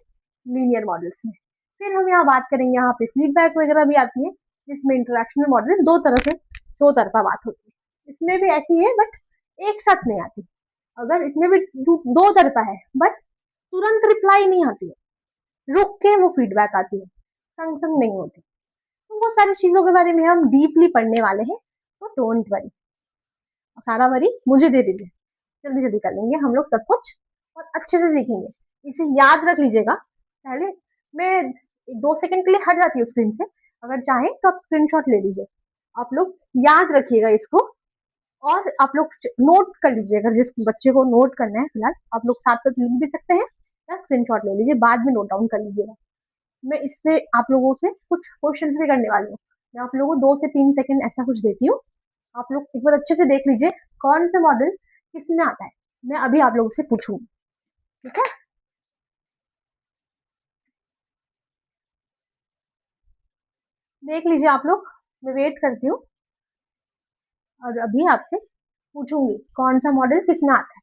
लीनियर मॉडल्स में। फिर हम यहाँ बात करेंगे, यहाँ पे फीडबैक वगैरह भी आती है, जिसमें इंटरेक्शनल मॉडल दो तरह से, दो तरफा बात होती है, इसमें भी ऐसी है बट एक साथ नहीं आती। अगर इसमें भी दो तरफा है बट तुरंत रिप्लाई नहीं आती है, रुक के वो फीडबैक आती है, संग संग नहीं होती। तो वो सारी चीजों के बारे में हम डीपली पढ़ने वाले हैं, तो डोंट वरी, सारा वरी मुझे दे दीजिए, जल्दी जल्दी कर लेंगे हम लोग सब कुछ और अच्छे से सीखेंगे। इसे याद रख लीजिएगा। पहले मैं 2 सेकंड के लिए हट जाती हूँ स्क्रीन से, अगर चाहें तो आप स्क्रीनशॉट ले लीजिए, आप लोग याद रखिएगा इसको, और आप लोग नोट कर लीजिएगा, जिस बच्चे को नोट करना है फिलहाल आप लोग साथ साथ लिख भी सकते हैं, या स्क्रीनशॉट ले लीजिए, बाद में नोट डाउन कर लीजिएगा। मैं इससे आप लोगों से कुछ क्वेश्चन भी करने वाली हूँ, मैं आप लोगों को 2 से 3 सेकंड ऐसा कुछ देती हूँ, आप लोग एक बार अच्छे से देख लीजिए कौन सा मॉडल किस में आता है, मैं अभी आप लोगों से पूछूंगी। ठीक है, देख लीजिए आप लोग, मैं वेट करती हूँ और अभी आपसे पूछूंगी कौन सा मॉडल किस में आता है।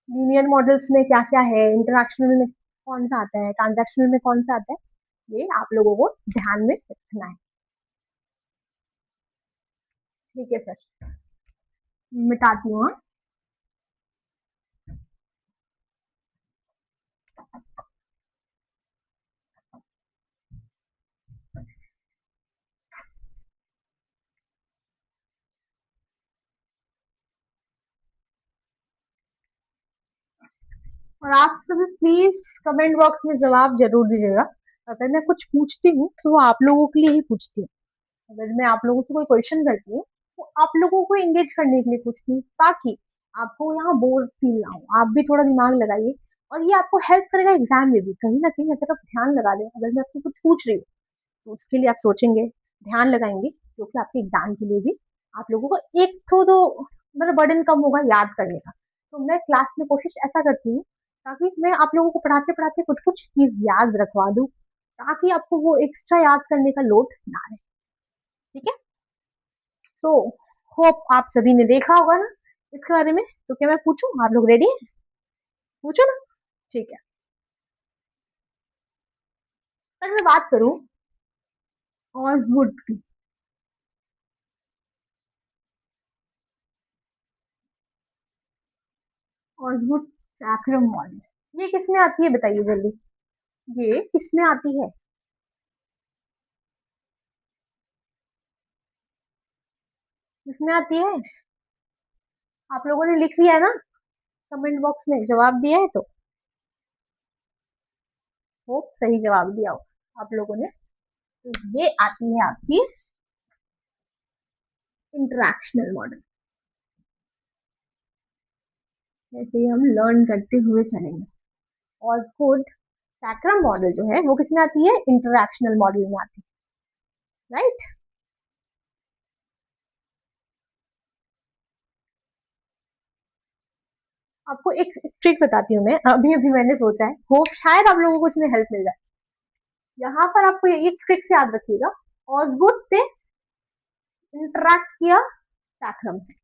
लीनियर मॉडल्स में क्या क्या है, इंटरैक्शनल में कौन सा आता है, ट्रांजैक्शनल में कौन सा आता है, ये आप लोगों को ध्यान में रखना है। ठीक है सर, मिटाती हूँ हाँ? और आप सभी प्लीज कमेंट बॉक्स में जवाब जरूर दीजिएगा। अगर मैं कुछ पूछती हूँ तो वो आप लोगों के लिए ही पूछती हूँ, अगर मैं आप लोगों से कोई क्वेश्चन करती हूँ तो आप लोगों को एंगेज करने के लिए पूछती हूँ, ताकि आपको यहाँ बोर फील ना हो, आप भी थोड़ा दिमाग लगाइए, और ये आपको हेल्प करेगा एग्जाम में भी, कहीं ना कहीं अगर आप ध्यान लगा दें, अगर मैं आपसे कुछ पूछ रही हूँ तो उसके लिए आप सोचेंगे, ध्यान लगाएंगे, क्योंकि आपके एग्जाम के लिए भी आप लोगों को एक तो मतलब बर्डन कम होगा याद करने का। तो मैं क्लास में कोशिश ऐसा करती हूँ, ताकि मैं आप लोगों को पढ़ाते पढ़ाते कुछ कुछ चीज याद रखवा दूँ, ताकि आपको वो एक्स्ट्रा याद करने का लोड ना रहे। ठीक है, सो होप आप सभी ने देखा होगा ना इसके बारे में, तो क्या मैं पूछूं, आप लोग रेडी हैं, पूछो ना। ठीक है, अगर मैं बात करूं ऑसवुड की, ऑसवुड सैक्रम मॉडल, ये किस में आती है बताइए जल्दी, ये किस में आती है, किस में आती है, आप लोगों ने लिख लिया है ना कमेंट बॉक्स में, जवाब दिया है तो होप सही जवाब दिया हो आप लोगों ने। तो ये आती है आपकी इंटरैक्शनल मॉडल। ऐसे ही हम लर्न करते हुए चलेंगे। और गुड सैक्रम मॉडल जो है वो किसमें आती है, इंटरैक्शनल मॉडल में आती है, राइट। आपको एक ट्रिक बताती हूँ मैं, अभी अभी मैंने सोचा है, हो शायद आप लोगों को इसमें हेल्प मिल जाए। यहाँ पर आपको ये ट्रिक से याद रखिएगा, ऑसगुड ने इंटरैक्ट किया सैक्रम से।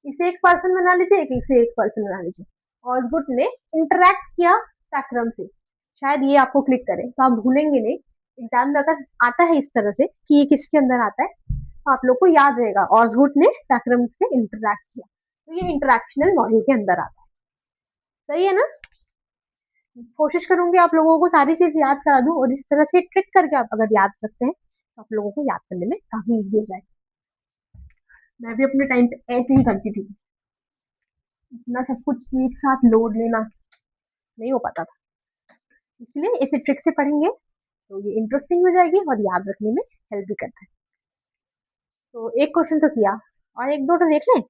इसे एक पर्सन बना लीजिए, एक इसे एक पर्सन बना लीजिए। ऑसगुड ने इंटरैक्ट किया सैक्रम से, शायद ये आपको क्लिक करे तो आप भूलेंगे नहीं। एग्जाम में अगर आता है इस तरह से कि ये किसके अंदर आता है, तो आप लोग को याद रहेगा ऑसगुड ने सैक्रम से इंटरैक्ट किया, तो ये इंटरैक्शनल मॉडल के अंदर आता है। सही है ना। कोशिश करूंगी आप लोगों को सारी चीज याद करा दूं, और इस तरह से ट्रिक करके आप अगर याद करते हैं तो आप लोगों को याद करने में काफी इजी हो जाए। मैं भी अपने टाइम पे ऐसे ही करती थी, इतना सब कुछ एक साथ लोड लेना नहीं हो पाता था। इसलिए इसे ट्रिक से पढ़ेंगे तो ये इंटरेस्टिंग हो जाएगी और याद रखने में हेल्प भी करता है। तो एक क्वेश्चन तो किया, और एक दो तो देख लें।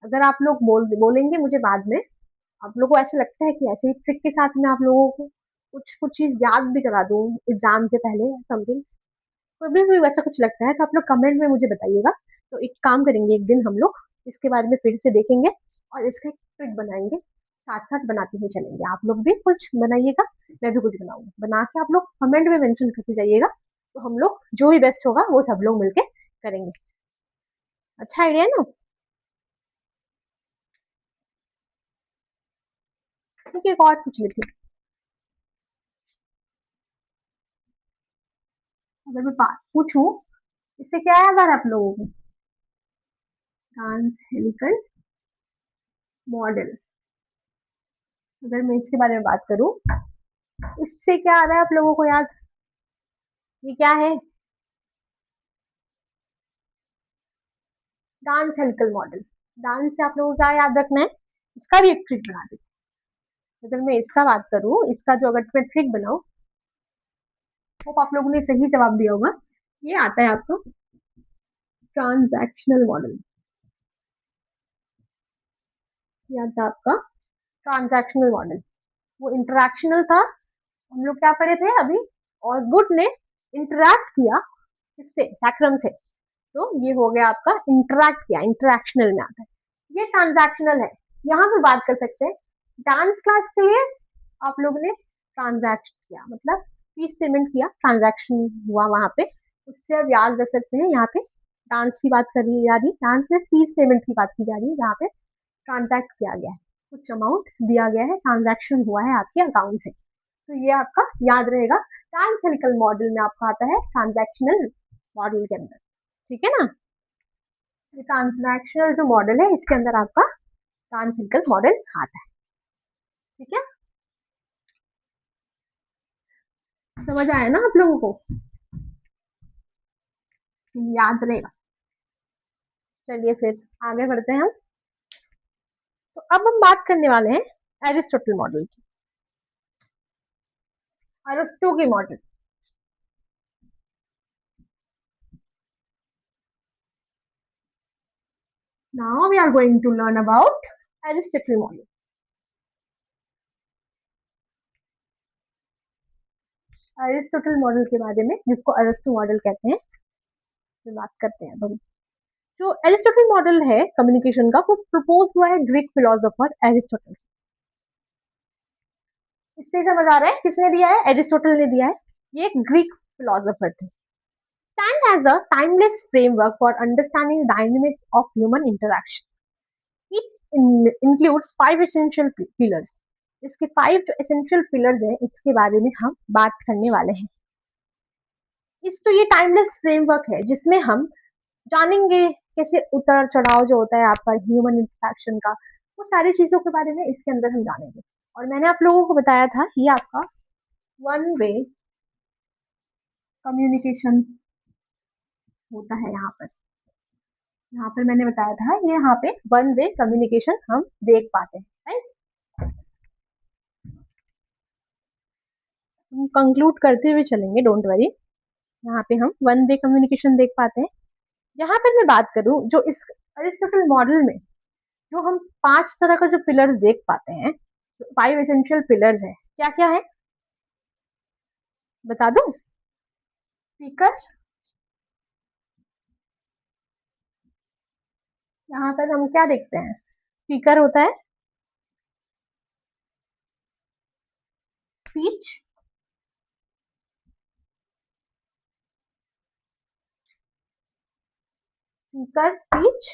अगर आप लोग बोलेंगे मुझे बाद में, आप लोगों को ऐसा लगता है कि ऐसे ही ट्रिक के साथ में आप लोगों को कुछ कुछ चीज याद भी करा दूं एग्जाम से पहले समथिंग, कोई भी वैसा कुछ लगता है तो आप लोग कमेंट में मुझे बताइएगा। तो एक काम करेंगे, एक दिन हम लोग इसके बारे में फिर से देखेंगे और इसका एक ट्रिक बनाएंगे, साथ साथ बनाते हुए चलेंगे। आप लोग भी कुछ बनाइएगा, मैं भी कुछ बनाऊंगा, बना के आप लोग कमेंट में मेंशन करते जाइएगा। तो हम लोग जो भी बेस्ट होगा वो सब लोग मिलके करेंगे। अच्छा आइडिया है ना। ठीक है, एक और पूछ लेती हूँ। अगर मैं बात पूछूं, इससे क्या याद आ रहा है आप लोगों को, ट्रांस हेलिकल मॉडल। अगर मैं इसके बारे में बात करूं, इससे क्या आ रहा है आप लोगों को याद, ये क्या है, डांस हेलिकल मॉडल। डांस से आप लोगों को क्या याद रखना है, इसका भी एक ट्रिक बना देते हैं। अगर मैं इसका बात करूं, इसका जो अगर मैं ट्रिक बनाऊं, वो आप लोगों ने सही जवाब दिया होगा। ये आता है आपको ट्रांजैक्शनल मॉडल। ये आता है आपका ट्रांजैक्शनल मॉडल। वो इंटरैक्शनल था, हम लोग क्या पढ़े थे अभी, ऑसगुड ने इंटरैक्ट किया किससे, सैक्रम से। तो ये हो गया आपका इंटरैक्ट किया, इंटरैक्शनल में आता है। ये ट्रांजैक्शनल है, यहाँ पे बात कर सकते हैं। डांस क्लास के लिए आप लोगों ने ट्रांजैक्ट किया, मतलब फीस पेमेंट किया, ट्रांजैक्शन हुआ वहां पे, उससे अब याद रख सकते हैं। यहाँ पे डांस की बात करी जा रही, डांस में फीस पेमेंट की बात की जा रही है, यहाँ पे ट्रांजैक्ट किया गया है, कुछ अमाउंट दिया गया है, ट्रांजैक्शन हुआ है आपके अकाउंट से। तो ये आपका याद रहेगा, ट्रांसहेलिकल मॉडल में आपका आता है ट्रांजैक्शनल मॉडल के अंदर। ठीक है ना। ये ट्रांजैक्शनल जो मॉडल है इसके अंदर आपका ट्रांसहेलिकल मॉडल आता है। ठीक है, समझ आया ना आप लोगों को, याद रहेगा। चलिए फिर आगे बढ़ते हैं हम। तो अब हम बात करने वाले हैं एरिस्टोटल मॉडल की, अरस्तु की model. Now we are going to learn about Aristotle model. Aristotle model के बारे में, जिसको अरस्तु मॉडल कहते हैं, तो बात करते हैं हम। जो एरिस्टोटल मॉडल है कम्युनिकेशन का, वो प्रपोज हुआ है ग्रीक फिलोसोफर एरिस्टोटल। इससे समझ आ रहा है किसने दिया है, एरिस्टोटल ने दिया है। ये एक ग्रीक फिलोसोफर थे। Stand as a timeless framework for understanding dynamics of human interaction. It includes five essential pillars. इसके फाइव जो एसेंशियल पिलर्स हैं, इसके बारे में हम बात करने वाले हैं। इस तो ये टाइमलेस फ्रेमवर्क है जिसमें हम जानेंगे कैसे उतार चढ़ाव जो होता है आपका ह्यूमन इंटरेक्शन का, वो सारी चीजों के बारे में इसके अंदर हम जानेंगे। और मैंने आप लोगों को बताया था ये आपका वन वे कम्युनिकेशन होता है यहाँ पर। यहाँ पर मैंने बताया था ये यहाँ पे वन वे कम्युनिकेशन हम देख पाते हैं, राइट। हम कंक्लूड करते हुए चलेंगे, डोंट वरी। यहाँ पे हम वन वे कम्युनिकेशन देख पाते हैं। यहाँ पर मैं बात करूँ जो इस अरिस्टोटल मॉडल में जो हम 5 तरह का जो पिलर्स देख पाते हैं, 5 एसेंशियल पिलर्स है, क्या क्या है बता दूं? स्पीकर, यहाँ पर हम क्या देखते हैं? स्पीकर होता है, speech, speaker, speech,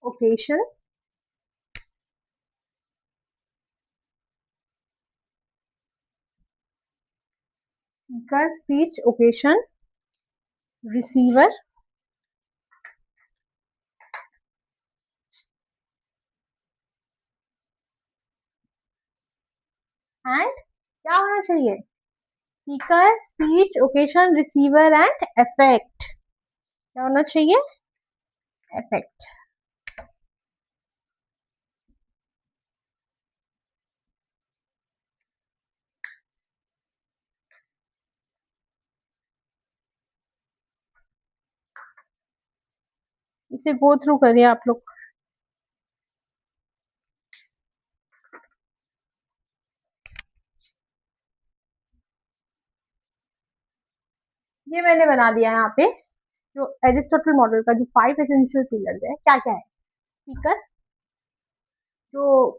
occasion, speaker, speech, occasion, receiver and क्या होना चाहिए? Speaker, speech, occasion, receiver and effect. क्या होना चाहिए? इफेक्ट। इसे गो थ्रू करिए आप लोग। ये मैंने बना दिया है यहाँ पे, जो एरिस्टोटल मॉडल का जो 5 एसेंशियल पिलर्स है, क्या क्या है? स्पीकर, जो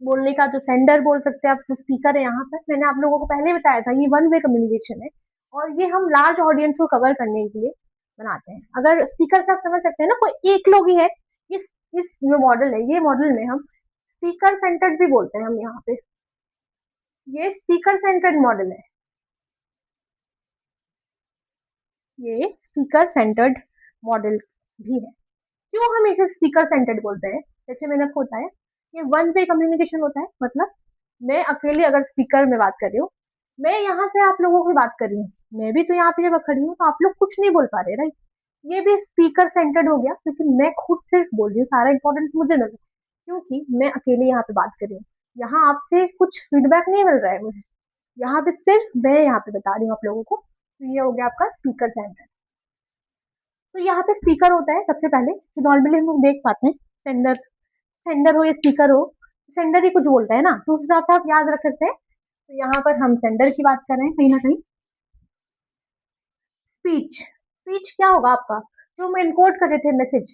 बोलने का जो सेंडर बोल सकते हैं आप, जो स्पीकर है यहाँ पर, मैंने आप लोगों को पहले ही बताया था ये वन वे कम्युनिकेशन है, और ये हम लार्ज ऑडियंस को कवर करने के लिए बनाते हैं। अगर स्पीकर का आप समझ सकते हैं ना, कोई एक लोग ही है। इस इस जो मॉडल है, ये मॉडल में हम स्पीकर सेंटर्ड भी बोलते हैं हम यहाँ पे। ये स्पीकर सेंटर्ड मॉडल है, ये स्पीकर सेंटर्ड मॉडल भी है। क्यों हम इसे स्पीकर सेंटर्ड बोलते हैं? जैसे मैंने आपको बताया, ये वन वे कम्युनिकेशन होता है, मतलब मैं अकेले अगर स्पीकर में बात कर रही हूँ, मैं यहाँ से आप लोगों की बात कर रही हूँ, मैं भी तो यहाँ पे जब खड़ी हूँ तो आप लोग कुछ नहीं बोल पा रहे, राइट। ये भी स्पीकर सेंटर्ड हो गया, क्योंकि मैं खुद से बोल रही हूँ, सारा इंपॉर्टेंस मुझे मिल रहा है, क्योंकि मैं अकेले यहाँ पे बात कर रही हूँ। यहाँ आपसे कुछ फीडबैक नहीं मिल रहा है मुझे, यहाँ पे सिर्फ मैं यहाँ पे बता रही हूँ आप लोगों को। तो ये हो गया आपका स्पीकर सेंटर। तो यहाँ पे स्पीकर होता है सबसे पहले, तो नॉर्मली हम लोग देख पाते हैं, सेंडर, सेंडर हो या स्पीकर हो, सेंडर ही कुछ बोलता है ना, तो उस हिसाब से आप याद रख सकते हैं। तो यहाँ पर हम सेंडर की बात कर रहे हैं कहीं ना कहीं। स्पीच, स्पीच क्या होगा आपका? जो हम एनकोड कर रहे थे मैसेज,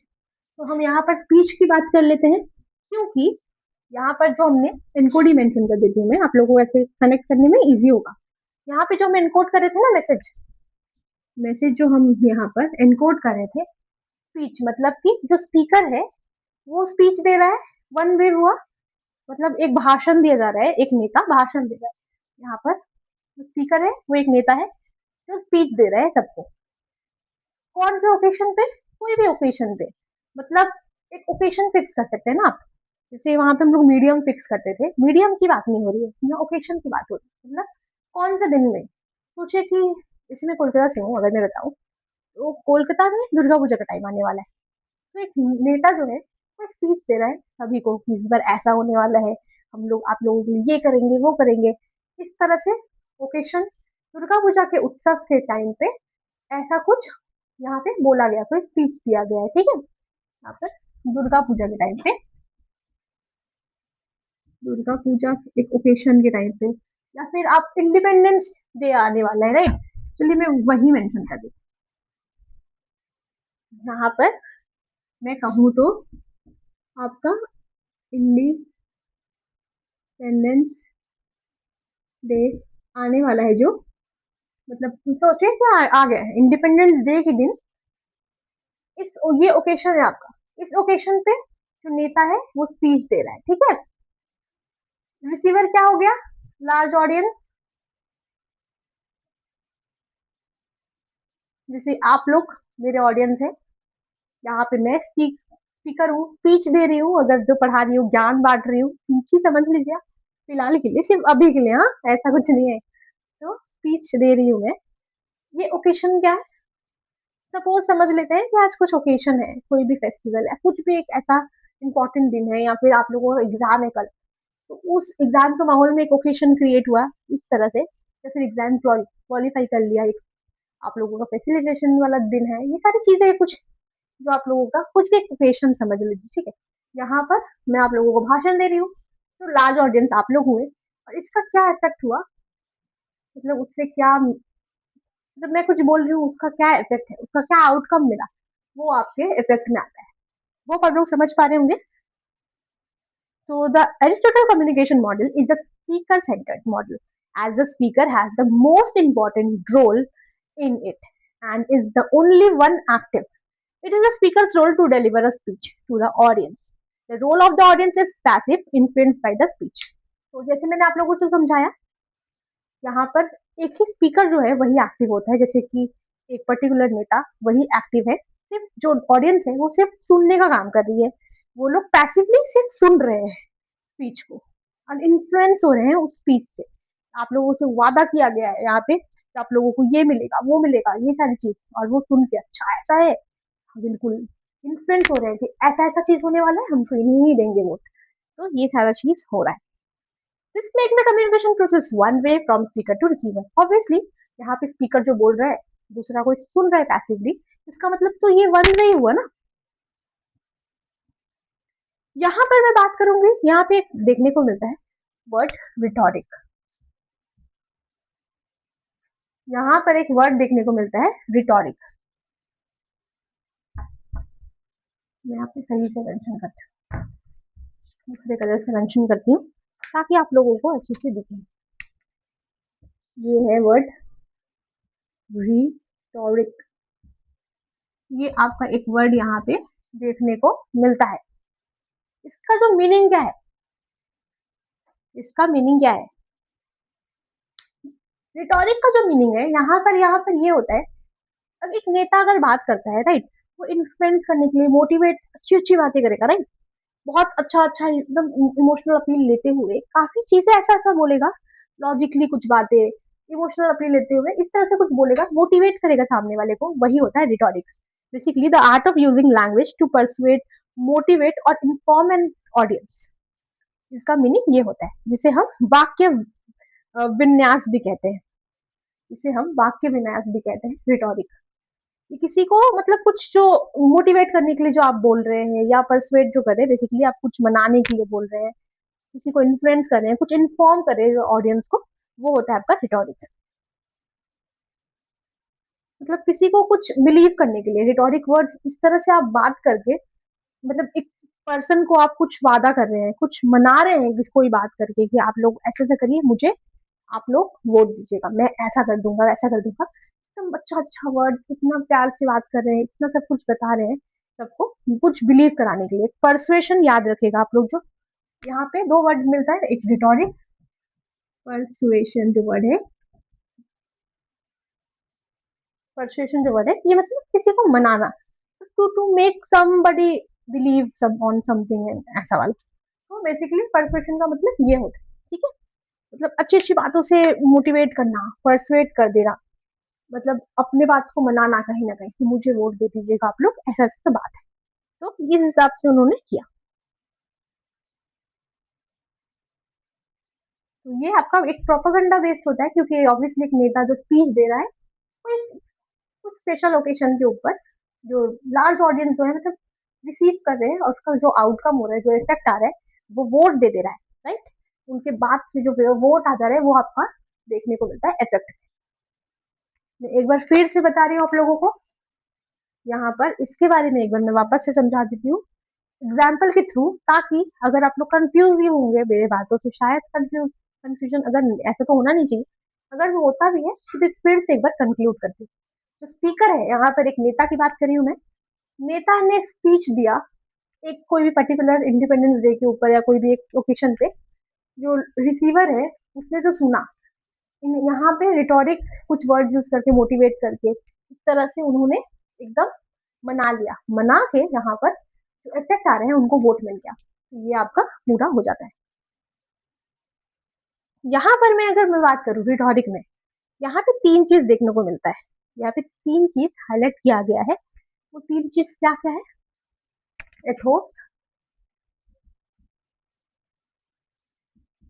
तो हम यहाँ पर स्पीच की बात कर लेते हैं, क्योंकि यहाँ पर जो हमने एनकोड ही मेंशन कर देती हूँ मैं, आप लोगों को ऐसे कनेक्ट करने में इजी होगा। यहाँ पे जो हम एनकोड कर रहे थे ना मैसेज, मैसेज जो हम यहाँ पर एनकोड कर रहे थे, स्पीच मतलब कि जो स्पीकर है वो स्पीच दे रहा है, वन वे हुआ, मतलब एक भाषण दिया जा रहा है, एक नेता भाषण दे रहा है। यहाँ पर जो स्पीकर है वो एक नेता है जो स्पीच दे रहा है सबको। कौन से ओकेशन पे? कोई भी ओकेशन पे, मतलब एक ओकेशन फिक्स कर सकते हैं ना आप। जैसे वहां पे हम लोग मीडियम फिक्स करते थे, मीडियम की बात नहीं हो रही है, यहाँ ओकेशन की बात हो रही है, मतलब कौन से दिन में। सोचे कि जैसे मैं कोलकाता से हूँ, अगर मैं बताऊँ तो कोलकाता में दुर्गा पूजा का टाइम आने वाला है, तो एक नेता जो है वो स्पीच दे रहा है सभी को कि इस बार ऐसा होने वाला है, हम लोग आप लोगों के लिए ये करेंगे वो करेंगे। इस तरह से ओकेशन, दुर्गा पूजा के उत्सव के टाइम पे ऐसा कुछ यहाँ पे बोला गया, कोई स्पीच दिया गया है, ठीक है। यहाँ पर दुर्गा पूजा के टाइम पे, दुर्गा पूजा एक ओकेशन के टाइम पे, या फिर आप इंडिपेंडेंस डे आने वाला है, राइट। चलिए मैं वही मेंशन कर देती हूँ। यहाँ पर मैं कहूँ तो आपका इंडिपेंडेंस डे आने वाला है, जो मतलब सोचिए क्या आ गया है इंडिपेंडेंस डे के दिन। इस ये ओकेशन है आपका, इस ओकेशन पे जो नेता है वो स्पीच दे रहा है, ठीक है। रिसीवर क्या हो गया? लार्ज ऑडियंस, जैसे आप लोग मेरे ऑडियंस है। यहाँ पे मैं स्पीकर हूँ, स्पीच दे रही हूँ, अगर जो पढ़ा रही हूँ, ज्ञान बांट रही हूँ, स्पीच ही समझ लीजिए आप। फिलहाल के लिए, सिर्फ अभी के लिए, हाँ, ऐसा कुछ नहीं है। तो स्पीच दे रही हूँ मैं, ये ओकेशन क्या है? सपोज समझ लेते हैं कि आज कुछ ओकेशन है, कोई भी फेस्टिवल है, कुछ भी एक ऐसा इंपॉर्टेंट दिन है, या फिर आप लोगों का एग्जाम है कल, तो उस एग्जाम के माहौल में एक ओकेशन क्रिएट हुआ इस तरह से, या फिर एग्जाम क्वालिफाई कर लिया, एक आप लोगों का फैसिलिटेशन वाला दिन है, ये सारी चीजें कुछ जो आप लोगों का कुछ भी एक ओकेशन समझ लीजिए, ठीक है। यहाँ पर मैं आप लोगों को भाषण दे रही हूँ, तो लार्ज ऑडियंस आप लोग हुए, और इसका क्या इफेक्ट हुआ, मतलब उससे क्या, जब मैं कुछ बोल रही हूँ उसका क्या इफेक्ट है, उसका क्या आउटकम मिला, वो आपके इफेक्ट में आता है। वो आप लोग समझ पा रहे होंगे। So the Aristotle communication model is the speaker-centered model, as the speaker has the most important role in it and is the only one active. It is the speaker's role to deliver a speech to the audience. The role of the audience is passive, influenced by the speech. तो जैसे मैंने आप लोगों को समझाया, यहाँ पर एक ही स्पीकर जो है वही एक्टिव होता है, जैसे कि एक पर्टिकुलर नेता वही एक्टिव है, सिर्फ जो ऑडियंस है वो सिर्फ सुनने का काम कर रही है, वो लोग पैसिवली सिर्फ सुन रहे हैं स्पीच को, और इन्फ्लुएंस हो रहे हैं उस स्पीच से। आप लोगों से वादा किया गया है यहाँ पे कि आप लोगों को ये मिलेगा वो मिलेगा ये सारी चीज, और वो सुन के अच्छा ऐसा है, हाँ, बिल्कुल इन्फ्लुएंस हो रहे हैं कि ऐसा ऐसा चीज होने वाला है, हम तो इन्हीं ही देंगे वोट। तो ये सारा चीज हो रहा है। This makes the communication process one way from speaker to receiver. Obviously यहाँ पे स्पीकर जो बोल रहा है, दूसरा कोई सुन रहा है पैसिवली, इसका मतलब तो ये वन वे हुआ ना। यहाँ पर मैं बात करूंगी, यहाँ पे एक देखने को मिलता है वर्ड रिटोरिक। यहाँ पर एक वर्ड देखने को मिलता है रिटोरिक। मैं यहाँ पे सही से मेंशन करती हूँ, दूसरे कलर से मेंशन करती हूँ ताकि आप लोगों को अच्छे से दिखे। ये है वर्ड रिटोरिक। ये आपका एक वर्ड यहाँ पे देखने को मिलता है। इसका जो मीनिंग क्या है, इसका मीनिंग क्या है, रिटोरिक का जो मीनिंग है यहाँ पर ये होता है, अब एक नेता अगर बात करता है, राइट, वो इन्फ्लुएंस करने के लिए मोटिवेट अच्छी अच्छी बातें करेगा, राइट, बहुत अच्छा अच्छा एकदम इमोशनल अपील लेते हुए काफी चीजें ऐसा ऐसा बोलेगा, लॉजिकली कुछ बातें इमोशनल अपील लेते हुए इस तरह से कुछ बोलेगा, मोटिवेट करेगा सामने वाले को, वही होता है rhetoric. Basically the art of using language to persuade, motivate और इन्फॉर्म एन ऑडियंस। इसका मीनिंग ये होता है, जिसे हम वाक्य विन्यास भी कहते हैं, इसे हम वाक्य विन्यास भी कहते हैं रिटोरिक। कि किसी को मतलब कुछ जो मोटिवेट करने के लिए जो आप बोल रहे हैं, या परसुएट जो कर रहे हैं, बेसिकली आप कुछ मनाने के लिए बोल रहे हैं, किसी को इन्फ्लुएंस कर रहे हैं, कुछ इन्फॉर्म कर रहे हैं ऑडियंस को, वो होता है आपका रिटोरिक। मतलब किसी को कुछ बिलीव करने के लिए रिटोरिक वर्ड्स इस तरह से आप बात करके, मतलब एक पर्सन को आप कुछ वादा कर रहे हैं, कुछ मना रहे हैं कोई बात करके कि आप लोग ऐसे ऐसा करिए, मुझे आप लोग वोट दीजिएगा, मैं ऐसा कर दूंगा वैसा कर दूंगा, एकदम अच्छा अच्छा वर्ड्स, इतना प्यार से बात कर रहे हैं, इतना सब कुछ बता रहे हैं सबको कुछ बिलीव कराने के लिए। परसुएशन याद रखेगा आप लोग, जो यहाँ पे दो वर्ड मिलता है, एक रिटोरिक, परसुएशन जो वर्ड है, परसुएशन जो वर्ड है ये मतलब किसी को मनाना, to make somebody believe some on something, ऐसा वाला। तो बेसिकली परसुएशन का मतलब ये होता है, ठीक है, मतलब अच्छी अच्छी बातों से मोटिवेट करना, परसुएट कर देना, मतलब अपने बात को मनाना कहीं ना कहीं कि मुझे वोट दे दीजिएगा आप लोग, ऐसा ऐसा बात है। तो इस हिसाब से उन्होंने किया। तो ये आपका एक प्रोपेगेंडा बेस्ड होता है, क्योंकि ऑब्वियसली एक नेता जो स्पीच दे रहा है वो कुछ स्पेशल ओकेशन के ऊपर, जो लार्ज ऑडियंस जो है मतलब रिसीव कर रहे हैं, और उसका जो आउटकम हो रहा है, जो इफेक्ट आ रहा है, वो वोट दे दे रहा है, राइट, उनके बाद से जो वोट आ जा रहा है वो आपका देखने को मिलता है इफेक्ट। मैं एक बार फिर से बता रही हूँ आप लोगों को, यहाँ पर इसके बारे में एक बार मैं वापस से समझा देती हूँ एग्जाम्पल के थ्रू, ताकि अगर आप लोग कंफ्यूज भी होंगे मेरे बातों से, शायद कंफ्यूजन अगर ऐसा तो होना नहीं चाहिए, अगर वो होता भी है तो फिर से एक बार कंक्लूड करती हूँ। जो स्पीकर है, यहाँ पर एक नेता की बात करी हूँ मैं, नेता ने स्पीच दिया एक कोई भी पर्टिकुलर इंडिपेंडेंस डे के ऊपर या कोई भी एक ओकेशन पे, जो रिसीवर है उसने जो सुना, यहाँ पे रिटोरिक कुछ वर्ड यूज करके मोटिवेट करके इस तरह से उन्होंने एकदम मना लिया, मना के यहाँ पर जो इफेक्ट आ रहे हैं उनको वोट मिल गया, ये आपका पूरा हो जाता है। यहाँ पर मैं अगर मैं बात करूँ रिटोरिक में, यहाँ पे तीन चीज देखने को मिलता है। यहाँ पे तीन चीज हाईलाइट किया गया है। वो तीन चीज क्या क्या है? एथोस,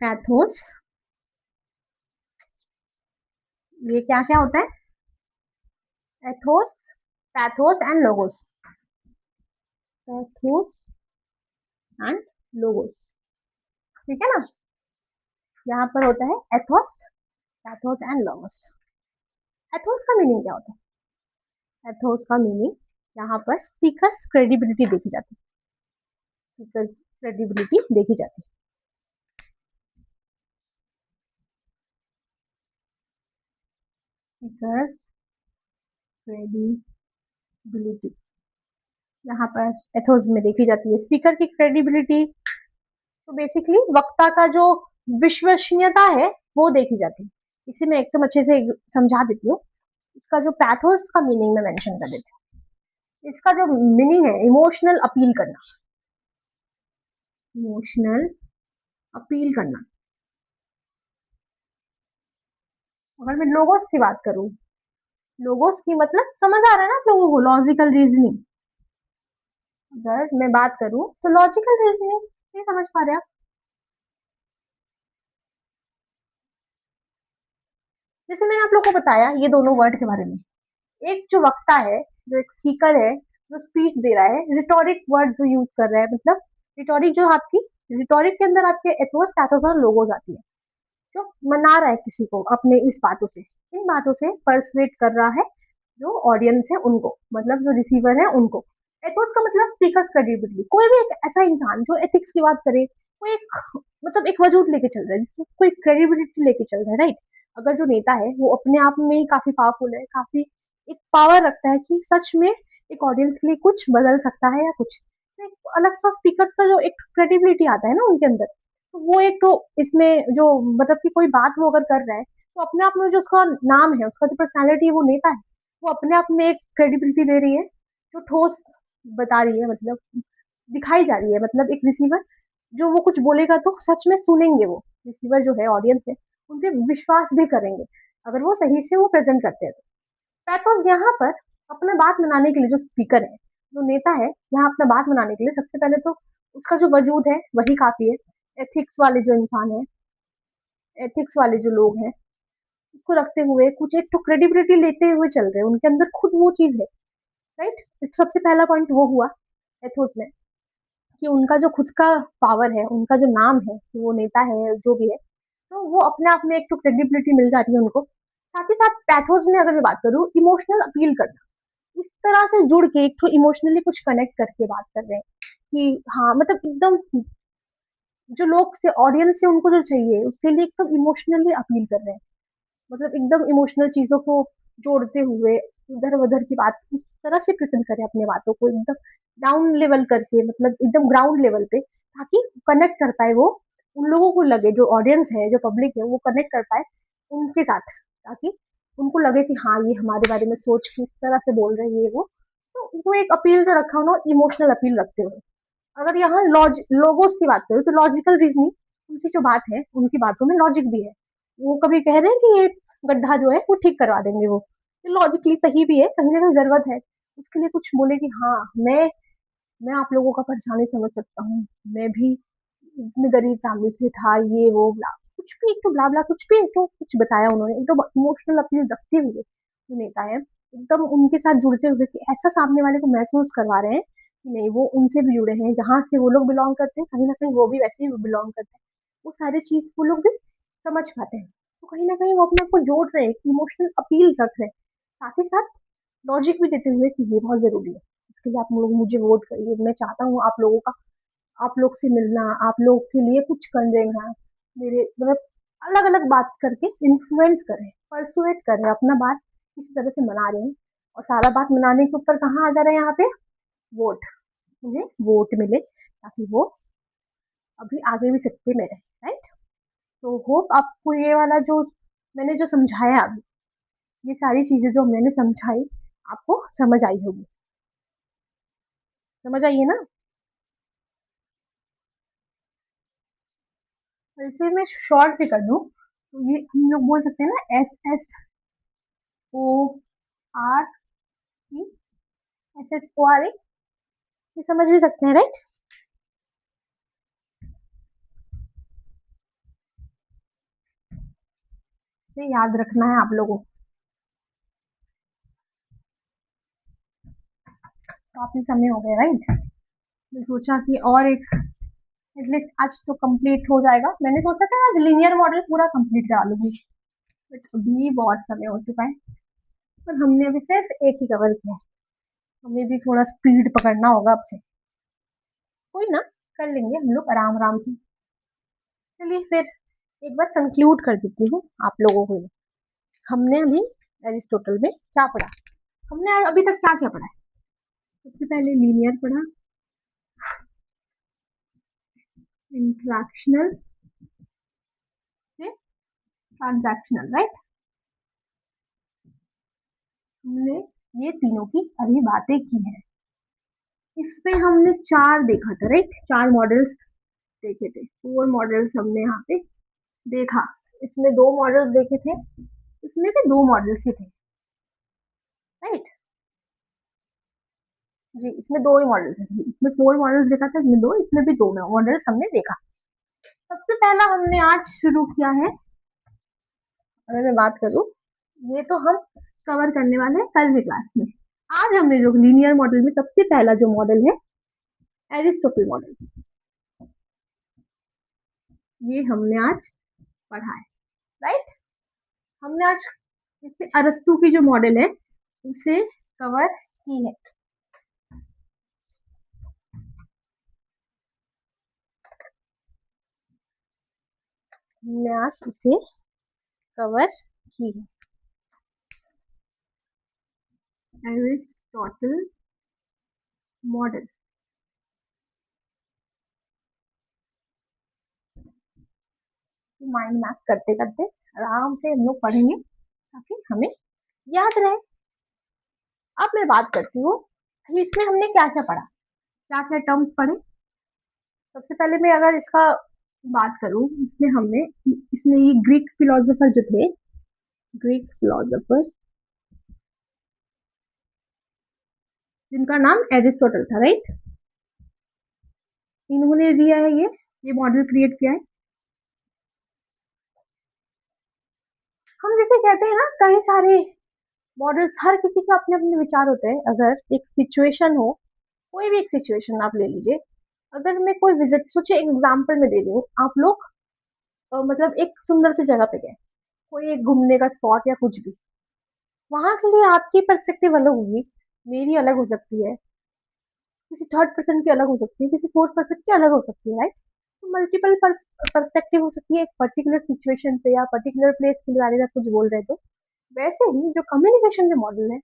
पैथोस, ये क्या क्या होता है? Athos, pathos and logos. Pathos and logos, ठीक है ना? यहाँ पर होता है Athos, pathos and logos. Athos का मीनिंग क्या होता है? एथोस का मीनिंग, यहाँ पर स्पीकर क्रेडिबिलिटी देखी जाती है। स्पीकर क्रेडिबिलिटी देखी जाती है। स्पीकर क्रेडिबिलिटी यहाँ पर एथोस में देखी जाती है। स्पीकर की क्रेडिबिलिटी तो बेसिकली वक्ता का जो विश्वसनीयता है वो देखी जाती है। इसे मैं एकदम अच्छे से समझा देती हूँ। इसका जो पैथोस का मीनिंग में मेंशन कर देती हूँ। इसका जो मीनिंग है इमोशनल अपील करना। इमोशनल अपील करना। अगर मैं लोगोस की बात करूँ, लोगोस की मतलब समझ आ रहा है ना आप लोगों को? Logical reasoning. अगर मैं बात करूँ तो लॉजिकल रीजनिंग नहीं समझ पा रहे आप? जैसे मैंने आप लोग को बताया ये दोनों वर्ड के बारे में। एक जो वक्ता है, जो एक स्पीकर है, जो स्पीच दे रहा है, रिटोरिक वर्ड जो यूज कर रहा है, मतलब रिटोरिक जो आपकी, रिटोरिक के अंदर आपके एथोस पैथोस और लोगोस आती है। जो मना रहा है किसी को अपने इस बातों से, इन बातों से परसुएट कर रहा है जो ऑडियंस है उनको, मतलब जो रिसीवर है उनको। एथोस का मतलब स्पीकर क्रेडिबिलिटी। कोई भी एक ऐसा इंसान जो एथिक्स की बात करे, कोई एक मतलब एक वजूद लेके चल रहा है, जिसको कोई क्रेडिबिलिटी लेके चल रहा है, राइट? अगर जो नेता है वो अपने आप में ही काफी पावरफुल है, काफी एक पावर रखता है कि सच में एक ऑडियंस के लिए कुछ बदल सकता है या कुछ, तो एक अलग सा स्पीकर का जो एक क्रेडिबिलिटी आता है ना उनके अंदर, तो वो एक तो इसमें जो मतलब कि कोई बात वो अगर कर रहा है तो अपने आप में जो उसका नाम है, उसका जो पर्सनालिटी है, वो नेता है, वो अपने आप में एक क्रेडिबिलिटी दे रही है, जो ठोस बता रही है, मतलब दिखाई जा रही है, मतलब एक रिसीवर जो वो कुछ बोलेगा तो सच में सुनेंगे, वो रिसीवर जो है ऑडियंस है उन पे विश्वास भी करेंगे अगर वो सही से वो प्रेजेंट करते हैं। पैथोस यहाँ पर अपना बात मनाने के लिए, जो स्पीकर है, जो नेता है, यहाँ अपना बात मनाने के लिए सबसे पहले तो उसका जो वजूद है वही काफी है। एथिक्स वाले जो इंसान है, एथिक्स वाले जो लोग हैं, उसको रखते हुए कुछ एक तो क्रेडिबिलिटी लेते हुए चल रहे हैं, उनके अंदर खुद वो चीज है, राइट? तो सबसे पहला पॉइंट वो हुआ एथोस में, कि उनका जो खुद का पावर है, उनका जो नाम है कि वो नेता है जो भी है, तो वो अपने आप में एक तो क्रेडिबिलिटी मिल जाती है उनको। साथ ही साथ पैथोस में अगर मैं बात करूँ, इमोशनल अपील करना, इस तरह से जुड़ के एक तो इमोशनली कुछ कनेक्ट करके बात कर रहे हैं कि हाँ, मतलब एकदम जो लोग से ऑडियंस से उनको जो चाहिए उसके लिए एकदम इमोशनली अपील कर रहे हैं, मतलब एकदम इमोशनल चीजों को जोड़ते हुए इधर उधर की बात इस तरह से प्रेजेंट करें अपने बातों को एकदम डाउन लेवल करके, मतलब एकदम ग्राउंड लेवल पे, ताकि कनेक्ट कर पाए वो, उन लोगों को लगे, जो ऑडियंस है, जो पब्लिक है, वो कनेक्ट कर पाए उनके साथ, ताकि उनको लगे कि हाँ ये हमारे बारे में सोच के इस तरह से बोल रहे हैं ये वो। तो वो एक अपील जो रखा उन्होंने, इमोशनल अपील रखते हुए। अगर यहाँ लोगोस की बात करें तो लॉजिकल रीजनिंग, उनकी जो बात है उनकी बातों में लॉजिक भी है। वो कभी कह रहे हैं कि ये गड्ढा जो है वो ठीक करवा देंगे, वो लॉजिकली सही भी है, कहीं ना कहीं जरूरत है उसके लिए कुछ बोले कि हाँ मैं आप लोगों का परेशानी समझ सकता हूँ, मैं भी इतनी गरीब फैमिली से था, ये वो ब्ला, कुछ भी एक तो ब्ला ब्ला कुछ भी एक तो कुछ बताया उन्होंने, एकदम इमोशनल अपील रखते हुए जो नेता है, एकदम उनके साथ जुड़ते हुए कि ऐसा सामने वाले को महसूस करवा रहे हैं कि नहीं वो उनसे भी जुड़े हैं, जहाँ से वो लोग बिलोंग करते हैं कहीं ना कहीं वो भी वैसे ही बिलोंग करते हैं, वो सारी चीज वो लोग भी समझ पाते हैं। तो कहीं ना कहीं वो अपने आप को जोड़ रहे हैं, इमोशनल अपील रख रहे हैं, साथ ही साथ लॉजिक भी देते हुए कि ये बहुत जरूरी है, इसके लिए आप लोग मुझे वोट करिए, मैं चाहता हूँ आप लोगों का, आप लोग से मिलना, आप लोग के लिए कुछ कर देना, मेरे मतलब अलग अलग बात करके इन्फ्लुएंस करें, परसुएट करें, अपना बात किसी तरह से मना रहे हैं। और सारा बात मनाने के ऊपर कहाँ आ जा रहे हैं यहाँ पे? वोट, उन्हें वोट मिले ताकि वो अभी आगे भी सकते में रहे, राइट? तो होप आपको ये वाला जो मैंने जो समझाया अभी, ये सारी चीजें जो मैंने समझाई आपको समझ आई होगी, समझ आई है ना? और इसे मैं शॉर्ट भी कर दूं तो ये हम लोग बोल सकते हैं ना, एस एस ओ RESSORA, ये समझ भी सकते हैं राइट। ये याद रखना है आप लोगों को। काफी समय हो गया राइट, मैं सोचा कि और एक एटलीस्ट आज तो कंप्लीट हो जाएगा। मैंने सोचा था आज लीनियर मॉडल पूरा कंप्लीट करा लूंगी, बट अभी बहुत समय हो चुका है, पर हमने अभी सिर्फ एक ही कवर किया है। हमें भी थोड़ा स्पीड पकड़ना होगा अब से। कोई ना, कर लेंगे हम लोग आराम आराम से। चलिए फिर एक बार कंक्लूड कर देती हूँ आप लोगों को। हमने अभी एरिस्टोटल में क्या पढ़ा, हमने अभी तक क्या क्या पढ़ा है। सबसे पहले लीनियर पढ़ा, इंट्रैक्शनल से ट्रांजैक्शनल राइट। हमने ये तीनों की अभी बातें की है। इसमें हमने चार देखा था राइट, चार मॉडल्स देखे थे, फोर मॉडल्स हमने यहाँ पे देखा। इसमें दो मॉडल्स देखे थे, इसमें भी दो मॉडल्स ही थे राइट। जी इसमें दो ही मॉडल्स हैं जी, इसमें फोर मॉडल्स देखा था, इसमें दो, इसमें भी दो मॉडल्स हमने देखा। सबसे पहला हमने आज शुरू किया है, अगर मैं बात करूं, ये तो हम कवर करने वाले हैं कल की क्लास में। आज हमने जो लीनियर मॉडल में सबसे पहला जो मॉडल है एरिस्टोटल मॉडल, ये हमने आज पढ़ा है राइट। हमने आज इससे अरस्तु की जो मॉडल है उसे कवर की है। हमने आज इसे कवर की है, एरिस्टोटल मॉडल। माइंड मैप करते करते आराम से हम लोग पढ़ेंगे ताकि हमें याद रहे। अब मैं बात करती हूँ इसमें हमने क्या क्या पढ़ा, क्या क्या टर्म्स पढ़े। सबसे पहले मैं अगर इसका बात करूं, इसमें ये ग्रीक फिलोसोफर जो थे, ग्रीक फिलोसोफर जिनका नाम एरिस्टोटल था राइट, इन्होंने दिया है ये मॉडल क्रिएट किया है। हम जैसे कहते हैं ना, कई सारे मॉडल्स, हर किसी के अपने अपने विचार होते हैं। अगर एक सिचुएशन हो, कोई भी एक सिचुएशन आप ले लीजिए, अगर मैं कोई विजिट, सोचिए एग्जाम्पल में दे रही हूँ, आप लोग मतलब एक सुंदर सी जगह पे गए, कोई एक घूमने का स्पॉट या कुछ भी, वहां के लिए आपकी पर्सपेक्टिव अलग होगी, मेरी अलग हो सकती है, किसी थर्ड पर्सन की अलग हो सकती है, किसी फोर्थ पर्सन की अलग हो सकती है राइट। तो मल्टीपल पर्सपेक्टिव हो सकती है एक पर्टिकुलर सिचुएशन पे या पर्टिकुलर प्लेस के बारे में कुछ बोल रहे, तो वैसे ही जो कम्युनिकेशन के मॉडल है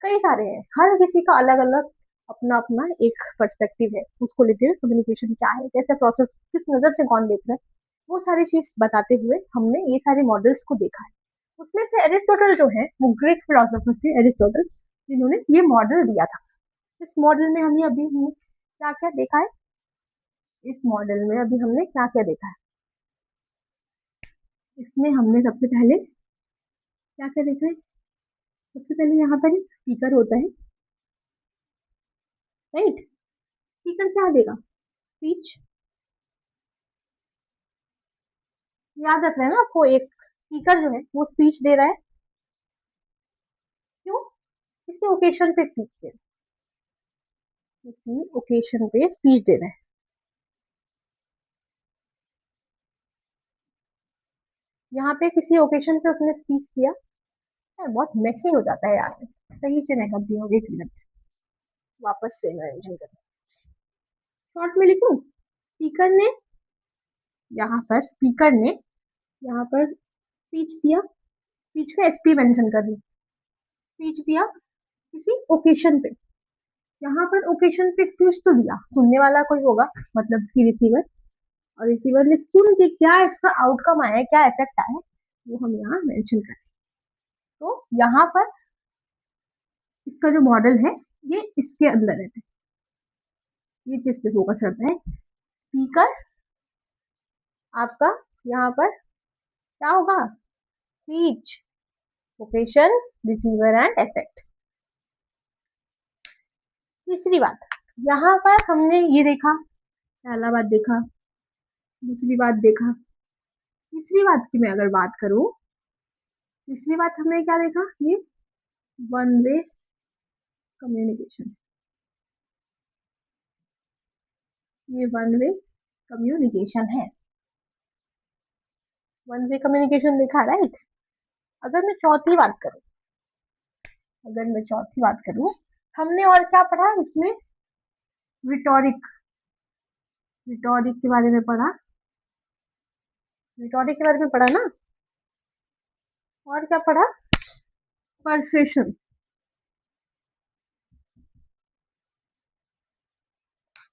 कई सारे हैं, हर किसी का अलग अलग अपना अपना एक पर्सपेक्टिव है, उसको लेते हुए कम्युनिकेशन क्या है, कैसा प्रोसेस, किस नजर से कौन देख रहा है, वो सारी चीज बताते हुए हमने ये सारे मॉडल्स को देखा है। उसमें से एरिस्टोटल जो है वो ग्रीक फिलोसोफर थे एरिस्टोटल, जिन्होंने ये मॉडल दिया था। इस मॉडल में हमने क्या क्या देखा है, इस मॉडल में अभी हमने क्या क्या देखा है। इसमें हमने सबसे पहले क्या क्या देखा है, सबसे पहले यहाँ पर एक स्पीकर होता है राइट। स्पीकर क्या देगा, स्पीच, याद रख रहे हैं ना आपको, एक स्पीकर जो है वो स्पीच दे रहा है, क्यों, किसी ओकेशन पे स्पीच दे रहा है, किसी ओकेशन पे स्पीच दे रहा है। यहाँ पे किसी ओकेशन पे उसने स्पीच किया। यार बहुत मेसी हो जाता है यार, सही से मैं करती हूँ, एक मिनट वापस से मैं मेंशन कर, शॉर्ट में लिखूं, स्पीकर ने, यहाँ पर स्पीकर ने यहाँ पर स्पीच दिया, स्पीच का एसपी मेंशन कर दी, स्पीच दिया किसी ओकेशन पे। यहाँ पर ओकेशन पे स्पीच तो दिया, सुनने वाला कोई होगा, मतलब कि रिसीवर, और रिसीवर ने सुन के क्या इसका आउटकम आया है, क्या इफेक्ट आया है, वो हम यहाँ मेंशन करें। तो यहाँ पर इसका जो मॉडल है ये इसके अंदर रहता है, ये चीज पे फोकस करता है। स्पीकर आपका यहाँ पर क्या होगा, speech, occasion, receiver and effect. तीसरी बात, यहाँ पर हमने ये देखा, पहला बात देखा, दूसरी बात देखा, तीसरी बात की मैं अगर बात करूं, तीसरी बात हमने क्या देखा, ये वन वे कम्युनिकेशन, ये वन वे कम्युनिकेशन है, वन वे कम्युनिकेशन देखा, राइट। अगर मैं चौथी बात करूं, अगर मैं चौथी बात करूं, हमने और क्या पढ़ा इसमें, रिटोरिक, रिटोरिक के बारे में पढ़ा, रिटोरिक के बारे में पढ़ा ना। और क्या पढ़ा, परsuasion।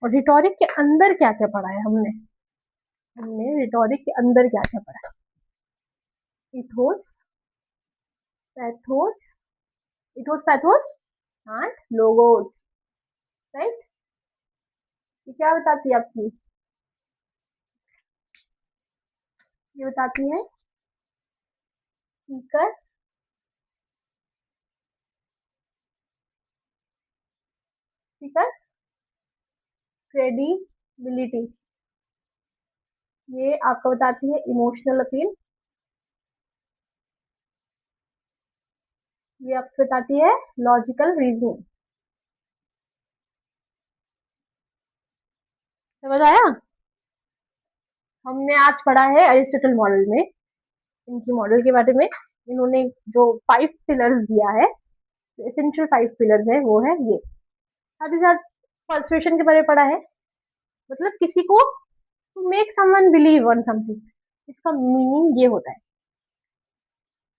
और रिटोरिक के अंदर क्या क्या पढ़ा है हमने, हमने रिटोरिक के अंदर क्या क्या पढ़ा, ethos, pathos, ethos pathos and logos, right. ये क्या बताती है आपकी, ये बताती है स्पीकर, स्पीकर क्रेडिबिलिटी, ये आपको बताती है इमोशनल अपील, ये आपको बताती है लॉजिकल रीजनिंग। समझ आया। हमने आज पढ़ा है अरिस्टोटल मॉडल में, इनकी मॉडल के बारे में। इन्होंने जो 5 पिलर्स दिया है, एसेंशियल 5 पिलर्स है, वो है ये। साथ ही साथ पर्सुएशन के बारे में पढ़ा है, मतलब किसी को to make someone believe on something, इसका मीनिंग ये होता है।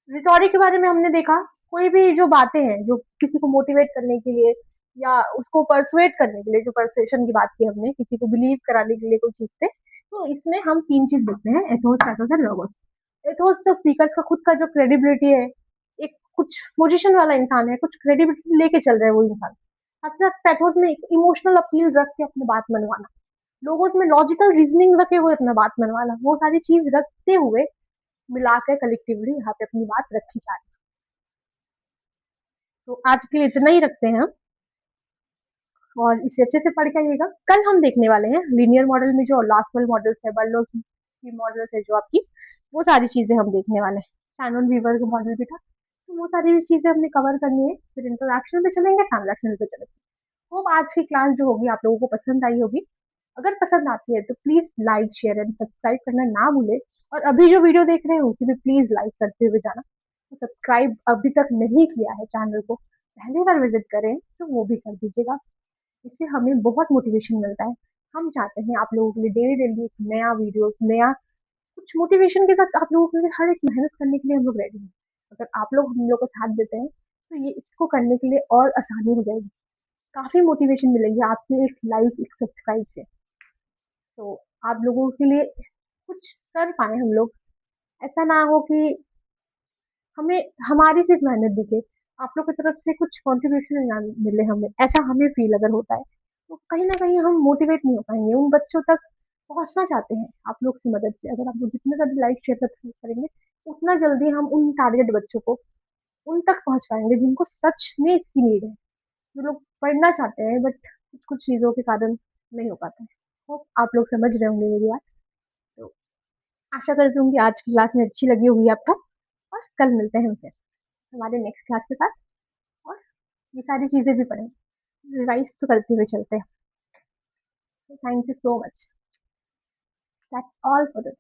रिटोरिक के बारे में हमने देखा, कोई भी जो बातें हैं जो किसी को मोटिवेट करने के लिए या उसको परसुएट करने के लिए, जो परसुएशन की बात की हमने, किसी को बिलीव कराने के लिए कोई चीज से, तो इसमें हम 3 चीज देखते हैं, Athos, pathos and logos. Athos तो स्पीकर का खुद का जो क्रेडिबिलिटी है, एक कुछ पोजीशन वाला इंसान है, कुछ क्रेडिबिलिटी लेके चल रहा है वो इंसान। साथ ही साथ पैथोस में एक इमोशनल अपील रख के अपनी बात मनवाना, लोगों में लॉजिकल रीजनिंग रखे हुए अपना बात मनवाना, वो सारी चीज रखते हुए मिलाकर कलेक्टिवली यहाँ पे अपनी बात रखी जा रही है। तो आज के लिए इतना ही रखते हैं हम, और इसे अच्छे से पढ़ के आइएगा। कल हम देखने वाले हैं लीनियर मॉडल में जो लास्टवेल मॉडल्स है, बर्नौली की मॉडल्स है जो आपकी, वो सारी चीजें हम देखने वाले हैं। शैनन वीवर का मॉडल भी था, तो वो सारी चीजें हमने कवर करनी है। फिर इंटरैक्शन पे चलेंगे, ट्रांजैक्शन पे चलेंगे। होप आज की क्लास जो होगी आप लोगों को पसंद आई होगी। अगर पसंद आती है तो please like, share and subscribe करना ना भूले। और अभी जो वीडियो देख रहे हैं उसे भी प्लीज लाइक करते हुए जाना। तो सब्सक्राइब अभी तक नहीं किया है चैनल को, पहली बार विजिट करें तो वो भी कर दीजिएगा। इससे हमें बहुत मोटिवेशन मिलता है। हम चाहते हैं आप लोगों के लिए डेली डेली एक नया वीडियोस, नया कुछ मोटिवेशन के साथ आप लोगों के लिए हर एक मेहनत करने के लिए हम लोग रेडी हैं। अगर आप लोग हम लोग को साथ देते हैं तो ये इसको करने के लिए और आसानी हो जाएगी। काफी मोटिवेशन मिलेगी आपके एक लाइक, एक सब्सक्राइब से। तो आप लोगों के लिए कुछ कर पाए हम लोग, ऐसा ना हो कि हमें हमारी सिर्फ मेहनत दिखे, आप लोग की तरफ से कुछ कंट्रीब्यूशन ना मिले हमें, ऐसा हमें फील अगर होता है तो कहीं ना कहीं हम मोटिवेट नहीं हो पाएंगे। उन बच्चों तक पहुंचना चाहते हैं आप लोग की मदद से, अगर आप लोग जितने ज्यादा लाइक, शेयर, सब्सक्राइब करेंगे उतना जल्दी हम उन टारगेट बच्चों को उन तक पहुंच पाएंगे जिनको सच में इसकी नीड है, जो लोग पढ़ना चाहते हैं बट कुछ कुछ चीजों के कारण नहीं हो पाता है। होप आप लोग समझ रहे होंगे मेरी बात। तो आशा करती हूँ कि आज की क्लास में अच्छी लगी होगी आपको, और कल मिलते हैं फिर हमारे नेक्स्ट क्लास के साथ, और ये सारी चीजें भी पढ़ें, रिवाइज तो करते हुए चलते हैं। Thank you so much, that's all for